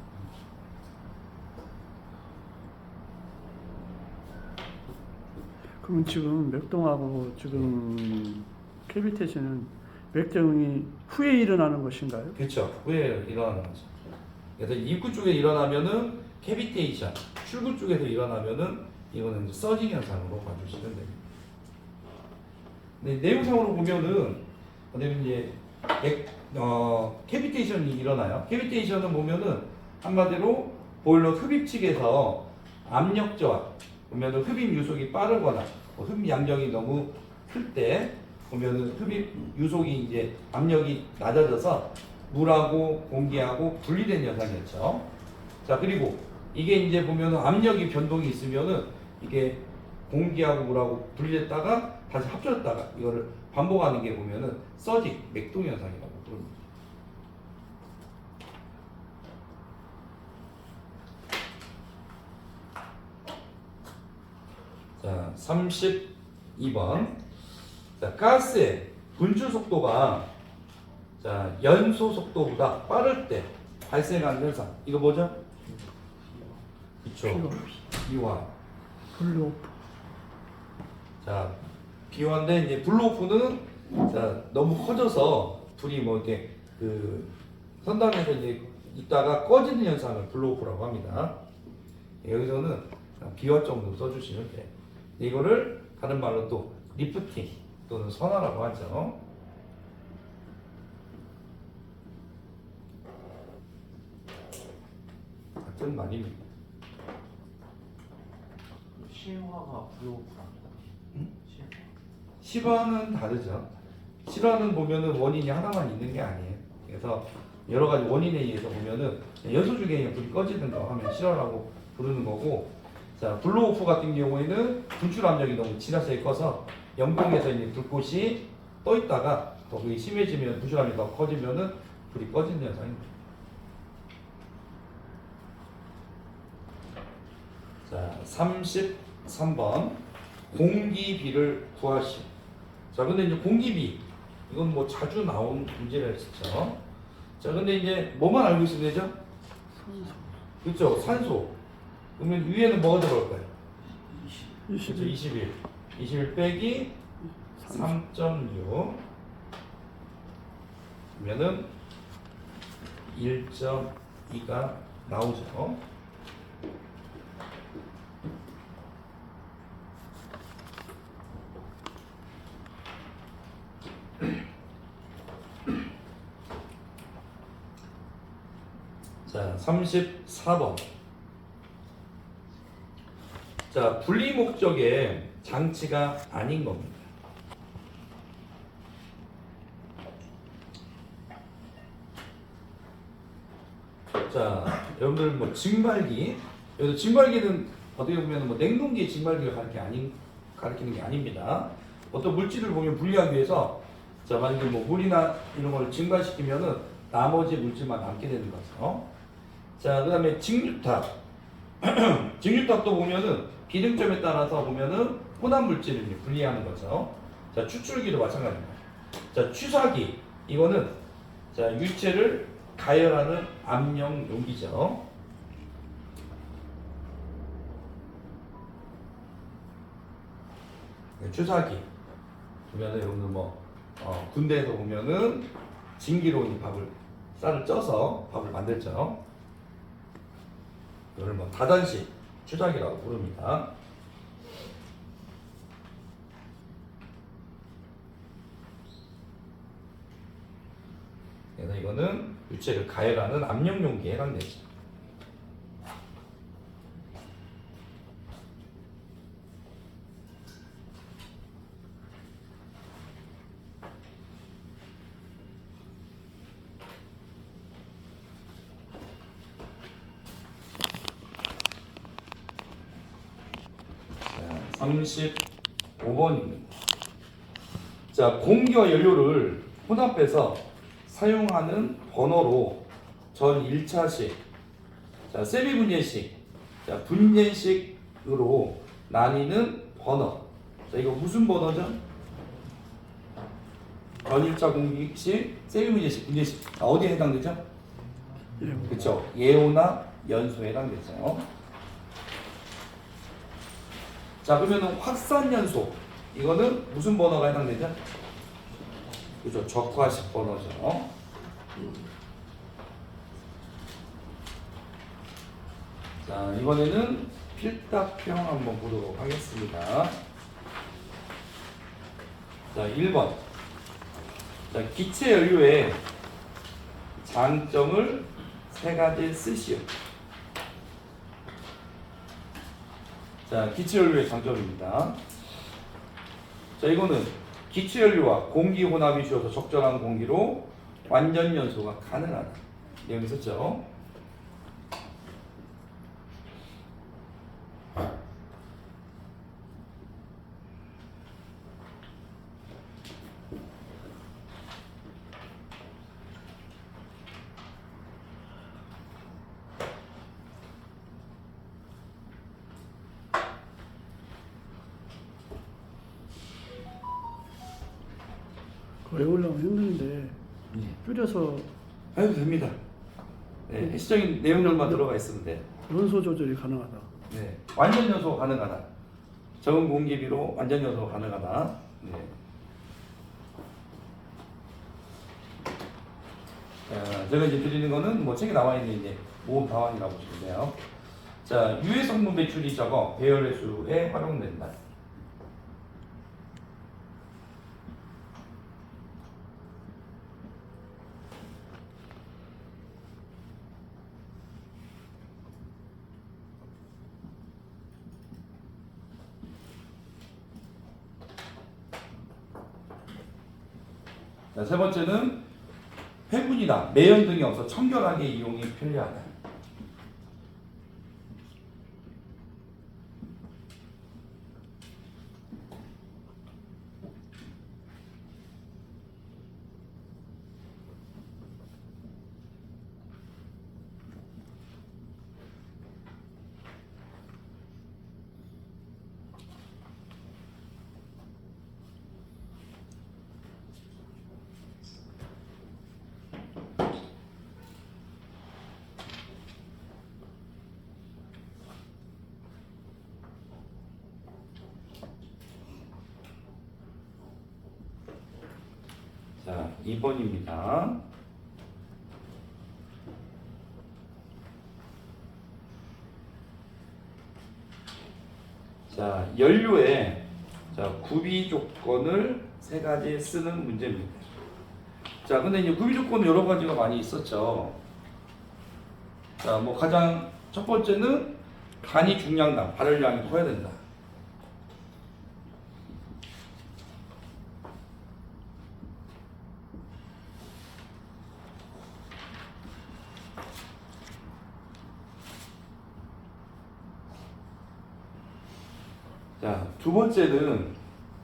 Speaker 3: 그러면 지금 맥동하고 지금 캐비테이션은 맥동이 후에 일어나는 것인가요?
Speaker 1: 그렇죠. 후에 일어나는 거죠. 그래서 입구 쪽에 일어나면은 캐비테이션, 출구 쪽에서 일어나면은 이거는 이제 서징 현상으로 봐주시면 됩니다. 네, 내용상으로 보면은 이제 캐비테이션이 일어나요. 캐비테이션은 보면은 한마디로 보일러 흡입 측에서 압력 저하, 보면은 흡입 유속이 빠르거나 흡입 양력이 너무 클 때 보면은 흡입 유속이 이제 압력이 낮아져서 물하고 공기하고 분리된 현상이었죠. 자, 그리고 이게 이제 보면은 압력이 변동이 있으면은 이게 공기하고 물하고 분리됐다가 다시 합쳐졌다가 이거를 반복하는 게 보면은 서징, 맥동 현상이라고 부릅니다. 자, 32번. 자, 가스의 분출 속도가 자, 연소 속도보다 빠를 때 발생하는 현상. 이거 뭐죠? 그쵸. 비화.
Speaker 3: 블루오프.
Speaker 1: 자, 비화인데 이제 블루오프는 자, 너무 커져서 불이 뭐 이렇게 그 선단에서 이제 있다가 꺼지는 현상을 블루오프라고 합니다. 여기서는 비화 정도 써주시면 돼요. 이거를 다른 말로 또 리프팅 또는 선화라고 하죠. 같은 말입니다.
Speaker 2: 실화가 블로우프랍니다.
Speaker 1: 응?
Speaker 2: 실화.
Speaker 1: 실화는 다르죠. 실화는 보면은 원인이 하나만 있는 게 아니에요. 그래서 여러 가지 원인에 의해서 보면은 연소 중에 그냥 불이 꺼지는 거 하면 실화라고 부르는 거고, 자, 블로오프 같은 경우에는 분출 압력이 너무 지나치게 커서 연봉에서 이제 불꽃이 떠 있다가 더 그게 심해지면 분출 압력이 더 커지면은 불이 꺼지는 현상입니다. 자, 33번 공기비를 구하시오. 자, 근데 이제 공기비 이건 뭐 자주 나온 문제라 했었죠. 자, 근데 이제 뭐만 알고 있으면 되죠?
Speaker 3: 산소.
Speaker 1: 그렇죠, 산소. 그러면 위에는 뭐가 들어갈까요?
Speaker 3: 20.
Speaker 1: 그렇죠, 21. 21 빼기 3.6 그러면은 1.2가 나오죠. 자, 34번. 자, 분리 목적의 장치가 아닌 겁니다. 자, 여러분들 뭐 증발기, 여기서 증발기는 어떻게 보면 뭐 냉동기의 증발기를 가리키는 게 아닙니다. 어떤 물질을 보면 분리하기 위해서 자, 만약에 뭐 물이나 이런 걸 증발시키면은 나머지 물질만 남게 되는 거죠. 자, 그다음에 직류탑. 직류탑도 보면은 기름점에 따라서 보면은 혼합 물질을 이제 분리하는 거죠. 자, 추출기도 마찬가지입니다. 자, 취사기 이거는 자, 유체를 가열하는 압력 용기죠. 네, 취사기 보면은 여러분들 뭐 군대에서 보면은 진기로 이 쌀을 쪄서 밥을 만들죠. 이걸 뭐 다단식 취사기라고 부릅니다. 그래서 이거는 유체를 가열하는 압력 용기에 해당되죠. 자, 35번입니다. 자, 공기와 연료를 혼합해서 사용하는 버너로 전 1차식, 자, 세미 분해식, 자, 분해식으로 나뉘는 버너. 자, 이거 무슨 버너죠? 전 1차 공기식, 세미 분해식, 분해식. 어디에 해당되죠? 그렇죠. 예오나 연소에 해당되죠. 자, 그러면은 확산연소. 이거는 무슨 버너가 해당되죠? 그죠, 적화식 버너죠. 자, 이번에는 필답형 한번 보도록 하겠습니다. 자, 1번. 자, 기체 연료의 장점을 세 가지 쓰시오. 자, 기체 연료의 장점입니다. 자, 이거는 기체 연료와 공기 혼합이 쉬워서 적절한 공기로 완전 연소가 가능하다. 내용이 있었죠.
Speaker 3: 외우려면 힘든데 줄여서
Speaker 1: 해도 됩니다. 네, 핵심적인 내용들만 들어가 있으면 돼.
Speaker 3: 연소 조절이 가능하다.
Speaker 1: 네, 완전 연소가 가능하다. 적은 공기비로 완전 연소가 가능하다. 네. 자, 제가 이제 드리는 거는 뭐 책에 나와 있는 이제 모음 다원이라고 보시면 돼요. 자, 유해 성분 배출이 적어 배열회수에 활용된다. 자, 세 번째는 회분이나 매연 등이 없어 청결하게 이용이 편리하다. 2번입니다. 자, 연료에 자, 구비 조건을 세 가지 쓰는 문제입니다. 자, 근데 이제 구비 조건은 여러 가지가 많이 있었죠. 자, 뭐 가장 첫 번째는 간이 중량당, 발열량이 커야 된다. 자, 두 번째는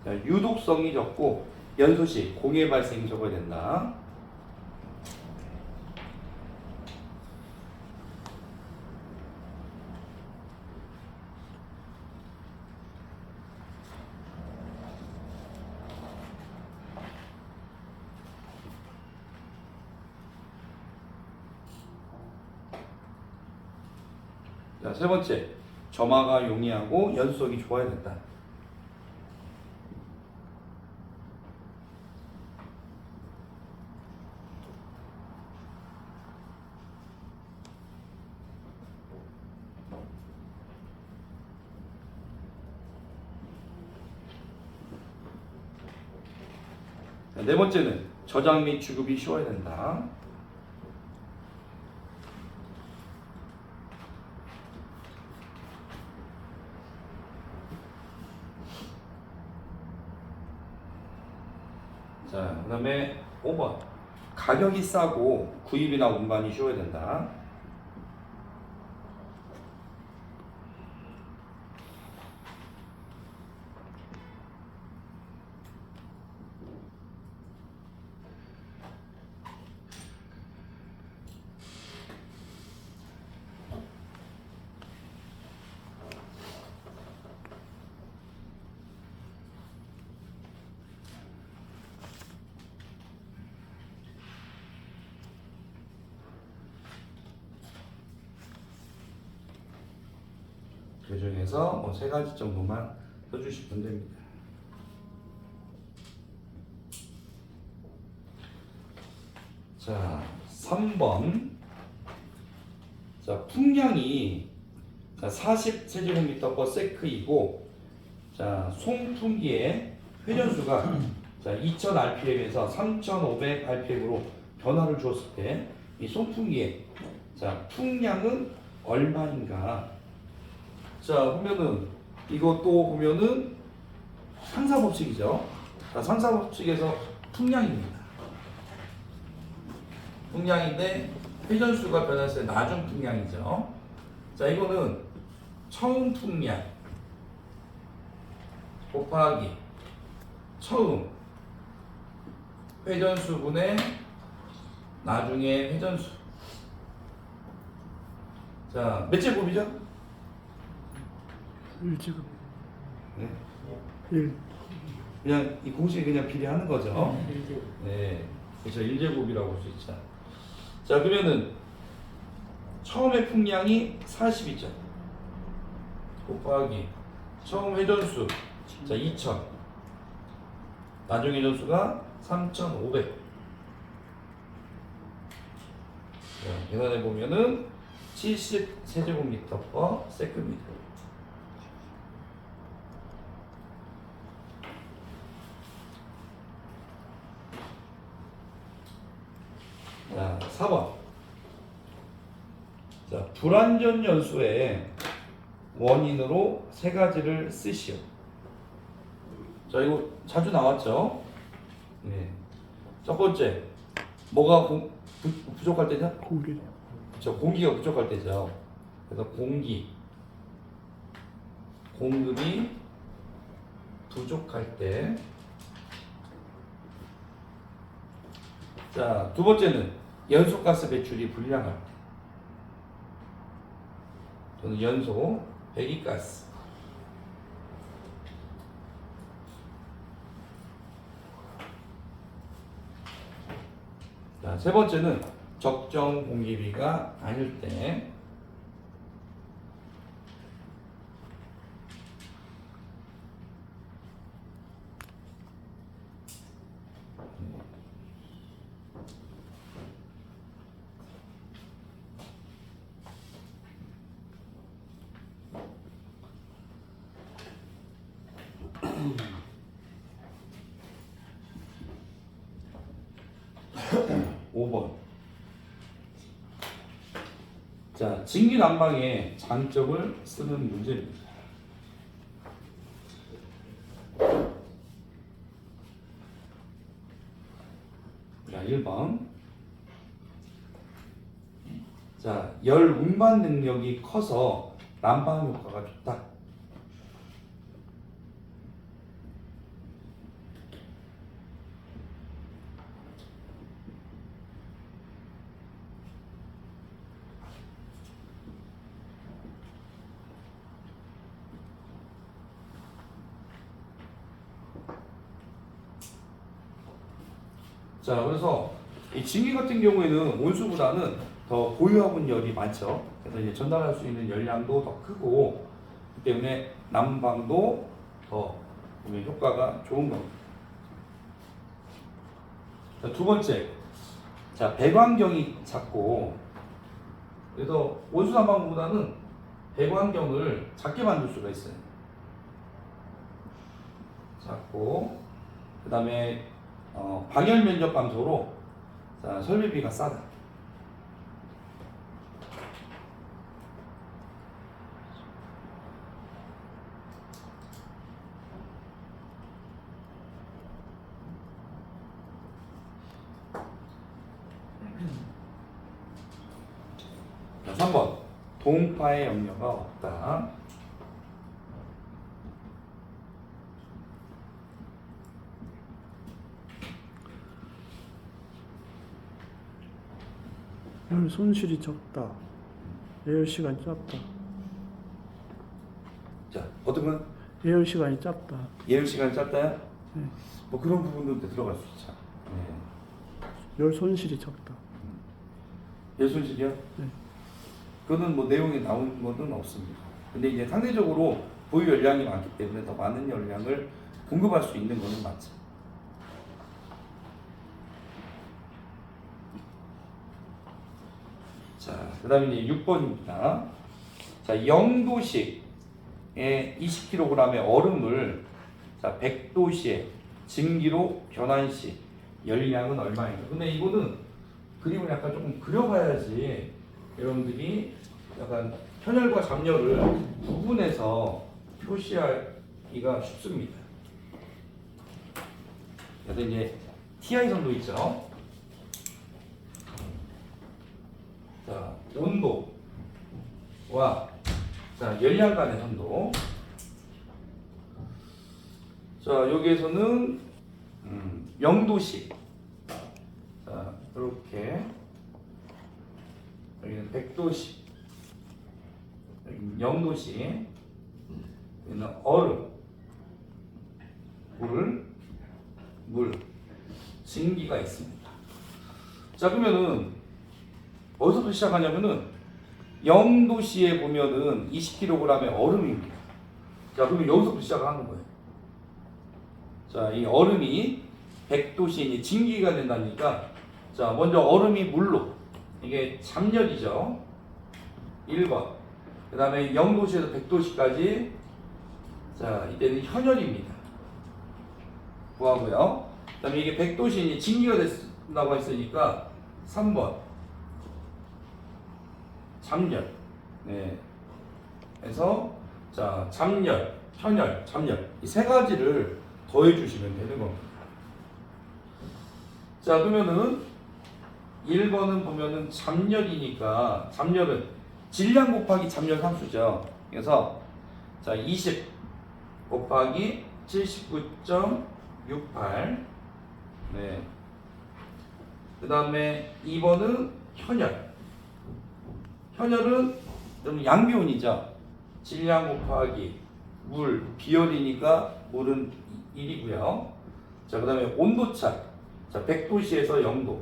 Speaker 1: 자, 유독성이 적고 연소시 공해 발생이 적어야 된다. 자, 세 번째, 점화가 용이하고 연소성이 좋아야 된다. 자, 네 번째는 저장 및 주급이 쉬워야 된다. 자, 그 다음에 5번. 가격이 싸고 구입이나 운반이 쉬워야 된다. 그 중에서 뭐 세 가지 정도만 써주시면 됩니다. 자, 3번. 자, 풍량이 자, 40세제곱미터/세크이고 자, 송풍기의 회전수가 자, 2000rpm에서 3500rpm으로 변화를 주었을 때 이 송풍기의 자, 풍량은 얼마인가? 자, 보면은 이것도 보면은 상사법칙이죠. 자, 상사법칙에서 풍량입니다. 풍량인데 회전수가 변했을 때 나중 풍량이죠. 자, 이거는 처음 풍량 곱하기 처음 회전수분의 나중에 회전수. 자, 몇 제곱이죠?
Speaker 3: 1지급.
Speaker 1: 네.
Speaker 3: 1.
Speaker 1: 그냥 이 공식이 그냥 비례하는 거죠. 네, 그렇죠. 1제곱이라고 볼 수 있죠. 자, 그러면은 처음에 풍량이 40이죠. 곱하기 처음 회전수 자 2000, 나중 회전수가 3500. 자, 계산해 보면은 70세제곱미터/세크입니다. 자, 4번. 자, 불완전 연소의 원인으로 세 가지를 쓰시오. 자, 이거 자주 나왔죠? 네. 첫 번째, 뭐가 부족할 때죠?
Speaker 3: 공기.
Speaker 1: 그렇죠. 공기가 부족할 때죠. 그래서 공기, 공급이 부족할 때. 자, 두 번째는 연소가스 배출이 불량할 때. 또는 연소 배기가스. 자, 세 번째는 적정 공기비가 아닐 때. 5번. 자, 증기 난방의 장점을 쓰는 문제입니다. 자, 1번. 자, 열 운반 능력이 커서 난방 효과가 좋다. 자, 그래서 이 증기 같은 경우에는 온수보다는 더 고유하분 열이 많죠. 그래서 이제 전달할 수 있는 열량도 더 크고, 그렇기 때문에 난방도 더 보면 효과가 좋은 겁니다. 자, 두 번째, 자, 배관경이 작고, 그래서 온수 난방보다는 배관경을 작게 만들 수가 있어요. 작고, 그 다음에 방열 면적 감소로 자, 설비비가 싸다. 자, 3번. 동파의 염려가 없다.
Speaker 3: 열 손실이 적다. 예열 시간이 짧다.
Speaker 1: 자, 어떤 건
Speaker 3: 예열 시간이 짧다.
Speaker 1: 예열 시간이 짧다야?
Speaker 3: 네.
Speaker 1: 뭐 그런 부분도 들어갈 수 있죠.
Speaker 3: 열 손실이 적다.
Speaker 1: 예술실이요?
Speaker 3: 네.
Speaker 1: 그거는 뭐 내용이 나온 것은 없습니다. 근데 이제 상대적으로 보유 열량이 많기 때문에 더 많은 열량을 공급할 수 있는 것은 맞죠. 자, 그 다음에 이제 6번입니다. 자, 0도씨의 20kg의 얼음을 자, 100도씨의 증기로 변환 시 열량은 얼마인가? 근데 이거는 그림을 약간 조금 그려봐야지 여러분들이 약간 현열과 잠열을 구분해서 표시하기가 쉽습니다. 그래서 이제 TI선도 있죠. 자, 온도와 자, 열량 간의 선도. 자, 여기에서는 0도씨. 자, 이렇게 여기는 100도씨, 여기는 0도씨, 여기는 얼음, 물, 증기가 있습니다. 자, 그러면은 어디서부터 시작하냐면은 0도씨에 보면은 20kg의 얼음입니다. 자, 그러면 여기서부터 시작하는 거예요. 자, 이 얼음이 100도씨에 증기가 된다니까, 자, 먼저 얼음이 물로, 이게 잠열이죠. 1번. 그 다음에 0도씨에서 100도씨까지, 자, 이때는 현열입니다. 구하고요. 그 다음에 이게 100도씨 증기가 된다고 했으니까 3번. 잠열. 네. 그래서, 자, 잠열, 현열, 잠열. 이 세 가지를 더해 주시면 되는 겁니다. 자, 그러면은 1번은 보면은 잠열이니까 잠열은 질량 곱하기 잠열 상수죠. 그래서 자, 20 곱하기 79.68. 네. 그다음에 2번은 현열. 현열은 좀 양비온이죠. 질량 곱하기 물, 비열이니까 물은 1이고요. 자, 그다음에 온도차. 자, 100도씨에서 0도.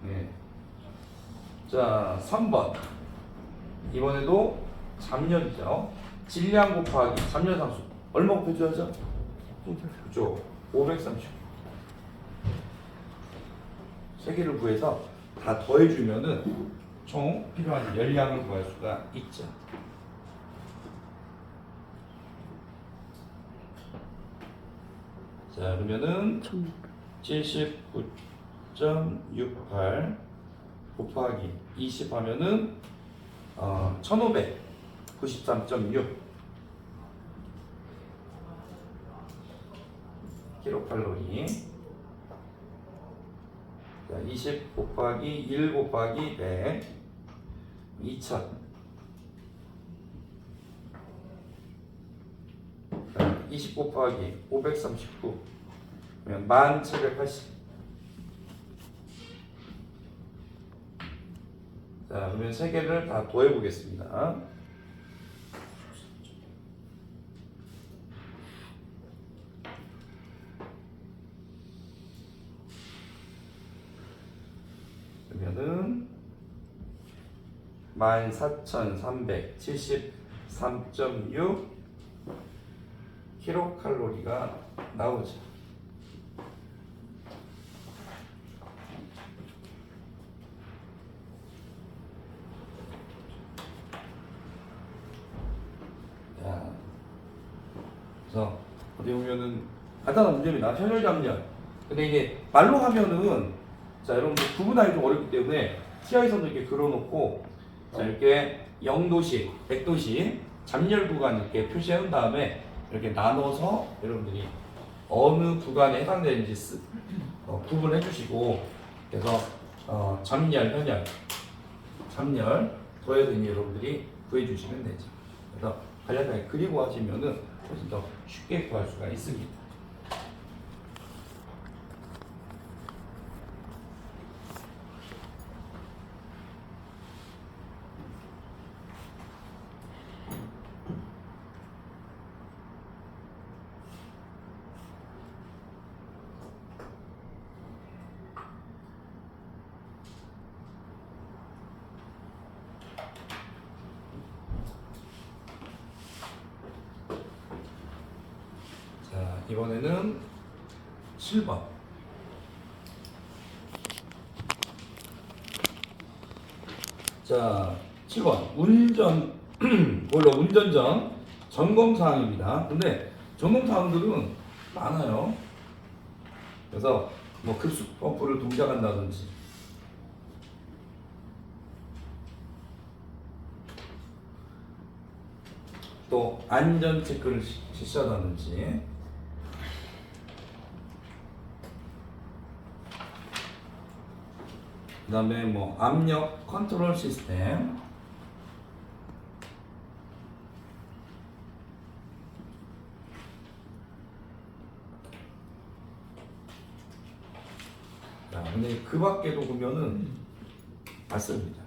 Speaker 1: 네. 자, 3번. 이번에도 잠열이죠. 질량 곱하기 잠열 상수. 얼마 곱해줘야죠? 그죠. 530. 세 개를 구해서 다 더해주면은 총 필요한 열량을 구할 수가 있죠. 자, 그러면은
Speaker 3: 1600.
Speaker 1: 79.68 곱하기 20 하면은 1593.6 킬로칼로리. 자, 20 곱하기 1 곱하기 100 2000. 자, 20 곱하기 539 그러면 1780. 자, 그러면 세 개를 다 더해 보겠습니다. 그러면은 14,373.6 킬로칼로리가 나오죠. 자, 그래서 어디 보면은 간단한 문제입니다. 현열 잡열. 근데 이게 말로 하면은 자, 여러분들 구분하기 좀 어렵기 때문에 TI선도 이렇게 그려놓고 자, 이렇게 0도씩, 100도씩 잠열 구간 이렇게 표시해 놓은 다음에 이렇게 나눠서 여러분들이 어느 구간에 해당되는지 구분해 주시고 그래서 잠열, 현열, 잠열 더해서 이제 여러분들이 구해 주시면 되죠. 그래서 간략하게 그리고 하시면은 훨씬 더 쉽게 구할 수가 있습니다. 자, 이번에는 7번. 자, 7번. 원래 운전 전 점검사항입니다. 근데 점검사항들은 많아요. 그래서 뭐 급속 펌프를 동작한다든지 또 안전 체크를 실시하다든지 그 다음에 뭐 압력 컨트롤 시스템 자, 근데 그 밖에도 보면은 맞습니다.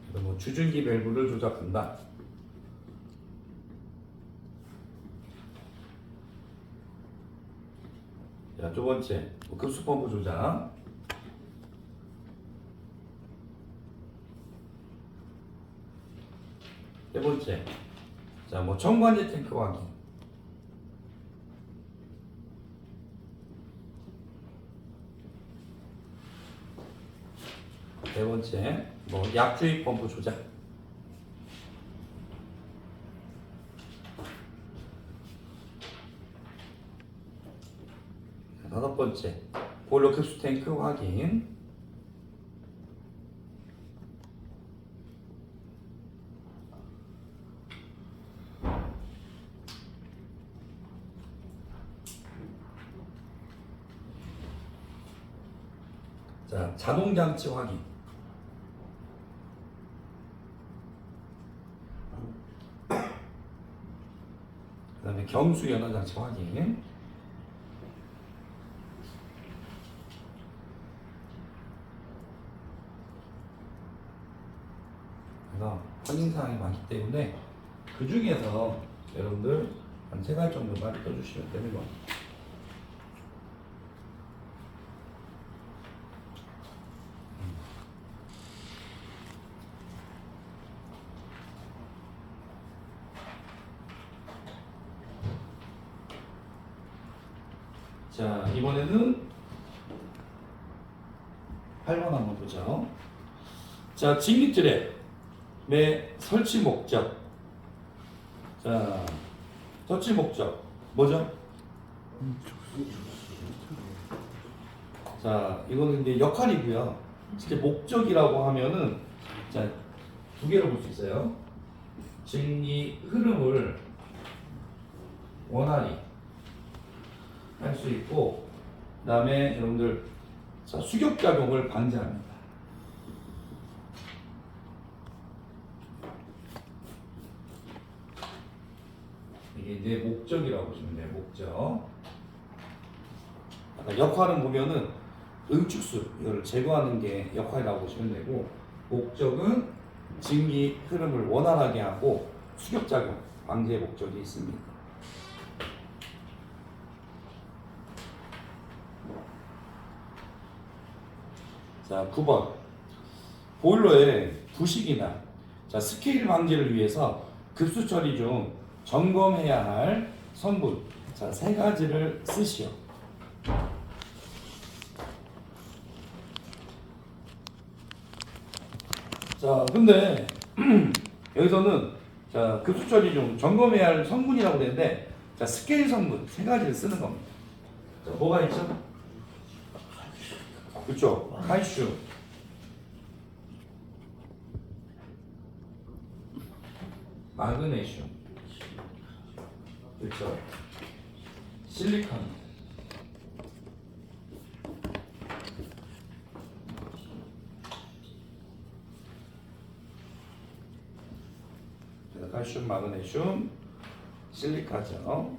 Speaker 1: 그래서 뭐 주중기 밸브를 조작한다. 자, 두 번째 급수펌프 조작. 세 번째, 자, 뭐 정관제 탱크 확인. 네 번째, 뭐 약주입 펌프 조작. 다섯 번째, 보일러 급수 탱크 확인. 자, 자동 장치 확인. 그다음에 경수 연화 장치 확인. 그래서 확인 사항이 많기 때문에 그 중에서 여러분들 한 3가지 정도만 떠주시면 되는 겁니다. 자, 이번에는 8번 한번 보죠. 자, 진기 트랩의 설치 목적. 자, 설치 목적 뭐죠? 자, 이거는 이제 역할이고요. 실제 목적이라고 하면은 자, 두 개로 볼 수 있어요. 증기 흐름을 원활히 할 수 있고, 그다음에 여러분들 자, 수격 작용을 방지합니다. 이게 이제 목적이라고 보시면 돼요. 목적. 아까 역할은 보면은 응축수 이거를 제거하는 게 역할이라고 보시면 되고, 목적은 증기 흐름을 원활하게 하고 수격 작용 방지의 목적이 있습니다. 자, 9번. 보일러의 부식이나 자, 스케일 방지를 위해서 급수 처리 중 점검해야 할 성분 자, 세 가지를 쓰시오. 자, 근데 여기서는 자, 급수 처리 중 점검해야 할 성분이라고 되는데 자, 스케일 성분 세 가지를 쓰는 겁니다. 자, 뭐가 있죠? 그렇죠. 칼슘, 마그네슘, 그렇죠. 실리콘, 칼슘, 마그네슘, 실리카죠.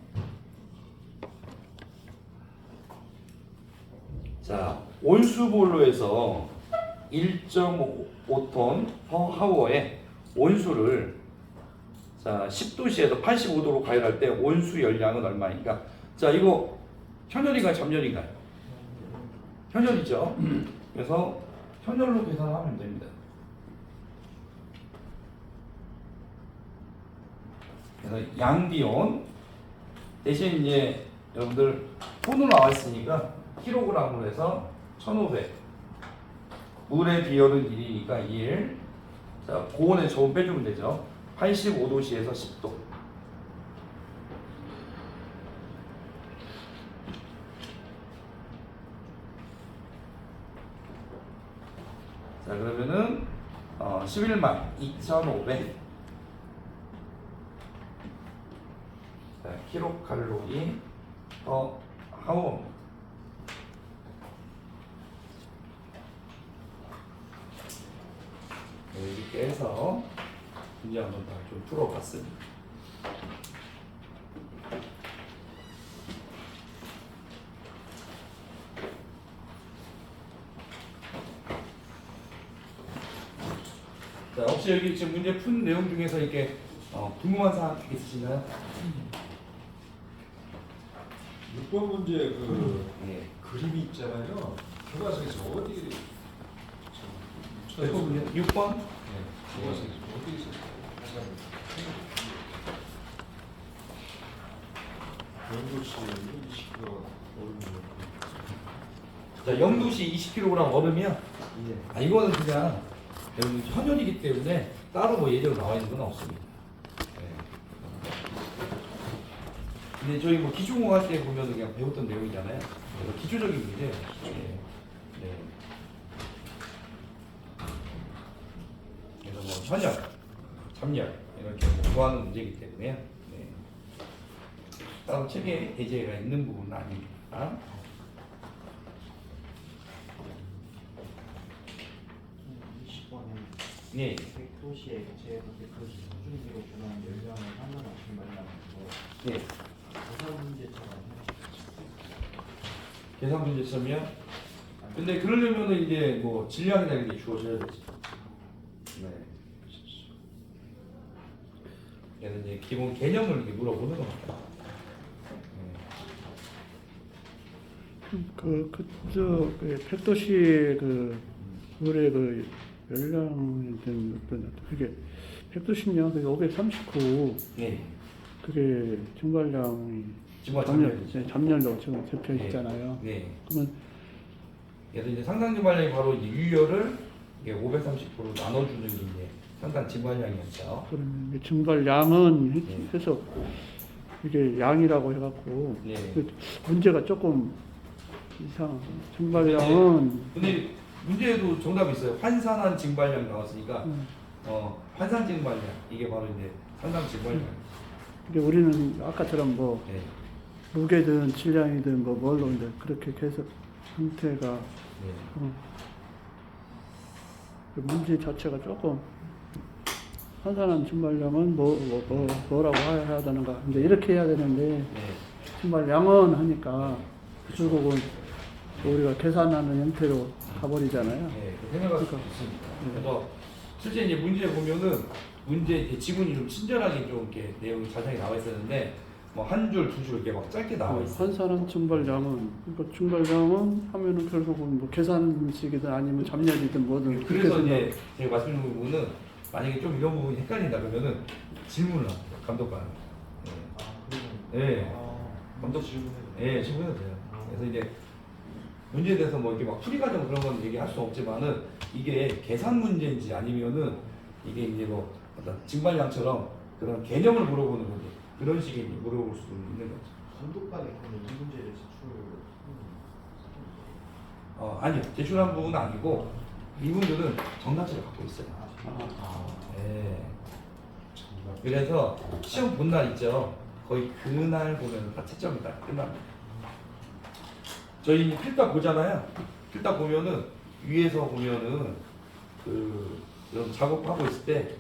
Speaker 1: 자, 온수보일러에서 1.5톤 per 하워의 온수를 자, 10도씨에서 85도로 가열할 때 온수 열량은 얼마인가? 자, 이거 현열인가요? 점열인가요? 현열이죠. 그래서 현열로 계산하면 됩니다. 그래서 양비온 대신 이제 여러분들 톤으로 나와 있으니까 킬로그램으로 해서 1500. 물의 비율은 1이니까 1. 자, 고온에 저온 빼주면 되죠. 85도씨에서 10도. 자, 그러면은 11만 2,500. 자, 킬로칼로리 per hour. 이렇게 해서 문제 한번 다 좀 풀어봤습니다. 자, 혹시 여기 지금 문제 푼 내용 중에서 이렇게 궁금한 사항 있으신가요?
Speaker 4: 6번 문제 그
Speaker 1: 네.
Speaker 4: 그림이 있잖아요. 교과서에서 어디
Speaker 1: 6번?
Speaker 4: 네, 교과서에서 어디 있었어요? 연구시 20kg 얼음
Speaker 1: 자, 0도씨 20kg 얼음이요?
Speaker 2: 예.
Speaker 1: 이거는 그냥 여러분 현열이기 때문에 따로 뭐 예제로 나와 있는 건 없습니다. 네. 근데 저희 뭐 기초공학 할 때 보면 그냥 배웠던 내용이잖아요. 그래서 기초적인 문제예요. 네. 네. 그래서 뭐 현열, 잠열 이렇게 뭐 구하는 문제이기 때문에요. 네. 따로 책에 예제가 있는 부분은 아닙니다.
Speaker 2: 20번에
Speaker 1: 네.
Speaker 2: 100도시에 제거 100도시 수증기로 변한 열량을 환원하신 말라고
Speaker 1: 네.
Speaker 2: 계산 문제처럼
Speaker 1: 계산 문제점이요? 근데 그러려면은 이제 뭐 질량이라는 게 주어져야 되지. 네. 그래서 이제 기본 개념을 이렇게 물어보는 겁니다.
Speaker 3: 그 100도씨 그 물의 그 열량이 된 어떤 그게 100도씨면 그게 539
Speaker 1: 네.
Speaker 3: 그게 증발량이
Speaker 1: 지금
Speaker 3: 잠열로 지금 적혀 있잖아요.
Speaker 1: 네.
Speaker 3: 그러면
Speaker 1: 그래서 이제 상당 지발량이 바로 이제 유열을 이게 530%로 나눠주는 게 이제 상당 지발량이었죠.
Speaker 3: 그러면 이게 증발량은
Speaker 1: 네.
Speaker 3: 해서 이게 양이라고 해갖고
Speaker 1: 네.
Speaker 3: 그 문제가 조금 이상. 증발량은
Speaker 1: 근데 문제에도 정답이 있어요. 환산한 증발량 나왔으니까 환산 증발량 이게 바로 이제 상당 증발량.
Speaker 3: 이게 우리는 아까처럼 뭐
Speaker 1: 네.
Speaker 3: 무게든 질량이든 뭐 뭘로 이제 그렇게 계속 형태가
Speaker 1: 네.
Speaker 3: 그 문제 자체가 조금 환산한 증발량은 뭐라고 해야 되는가 이제 이렇게 해야 되는데
Speaker 1: 네.
Speaker 3: 증발량은 하니까 결국은 우리가 계산하는 형태로 가버리잖아요.
Speaker 1: 네, 그 생각할 수
Speaker 3: 그러니까.
Speaker 1: 있습니다.
Speaker 3: 네.
Speaker 1: 그래서 실제 이제 문제 보면은 문제 지문이 좀 친절하게 좀 이렇게 내용이 자세하게 나와 있었는데 뭐 한 줄, 두 줄 이렇게 막 짧게 나와 있어요.
Speaker 3: 환산한 증발량은 그러니까 증발량은 하면은 결국은 뭐 계산식이든 아니면 잡렬이든 뭐든
Speaker 1: 그래서
Speaker 3: 그렇게
Speaker 1: 이제 제가 말씀드린 부분은 만약에 좀 이런 부분이 헷갈린다 그러면은 질문을 합니다. 감독관은. 네. 감독
Speaker 2: 질문해.
Speaker 1: 예, 질문해도 돼요. 그래서 이제 문제에 대해서 뭐 이렇게 막 풀이 과정 그런 건 얘기할 수 없지만은 이게 계산 문제인지 아니면은 이게 이제 뭐 어떤 증발량처럼 그런 개념을 물어보는 건지 그런 식의 물어볼 수도 있는 거죠.
Speaker 2: 감독관이 그러면 이 문제를 제출.
Speaker 1: 아니요. 제출한 부분은 아니고 이분들은 정답지를 갖고 있어요. 예. 그래서 시험 본 날 있죠. 거의 그날 보면 다 채점이 다 끝납니다. 저희 필답 보잖아요. 필답 보면은 위에서 보면은 그 이런 작업하고 있을 때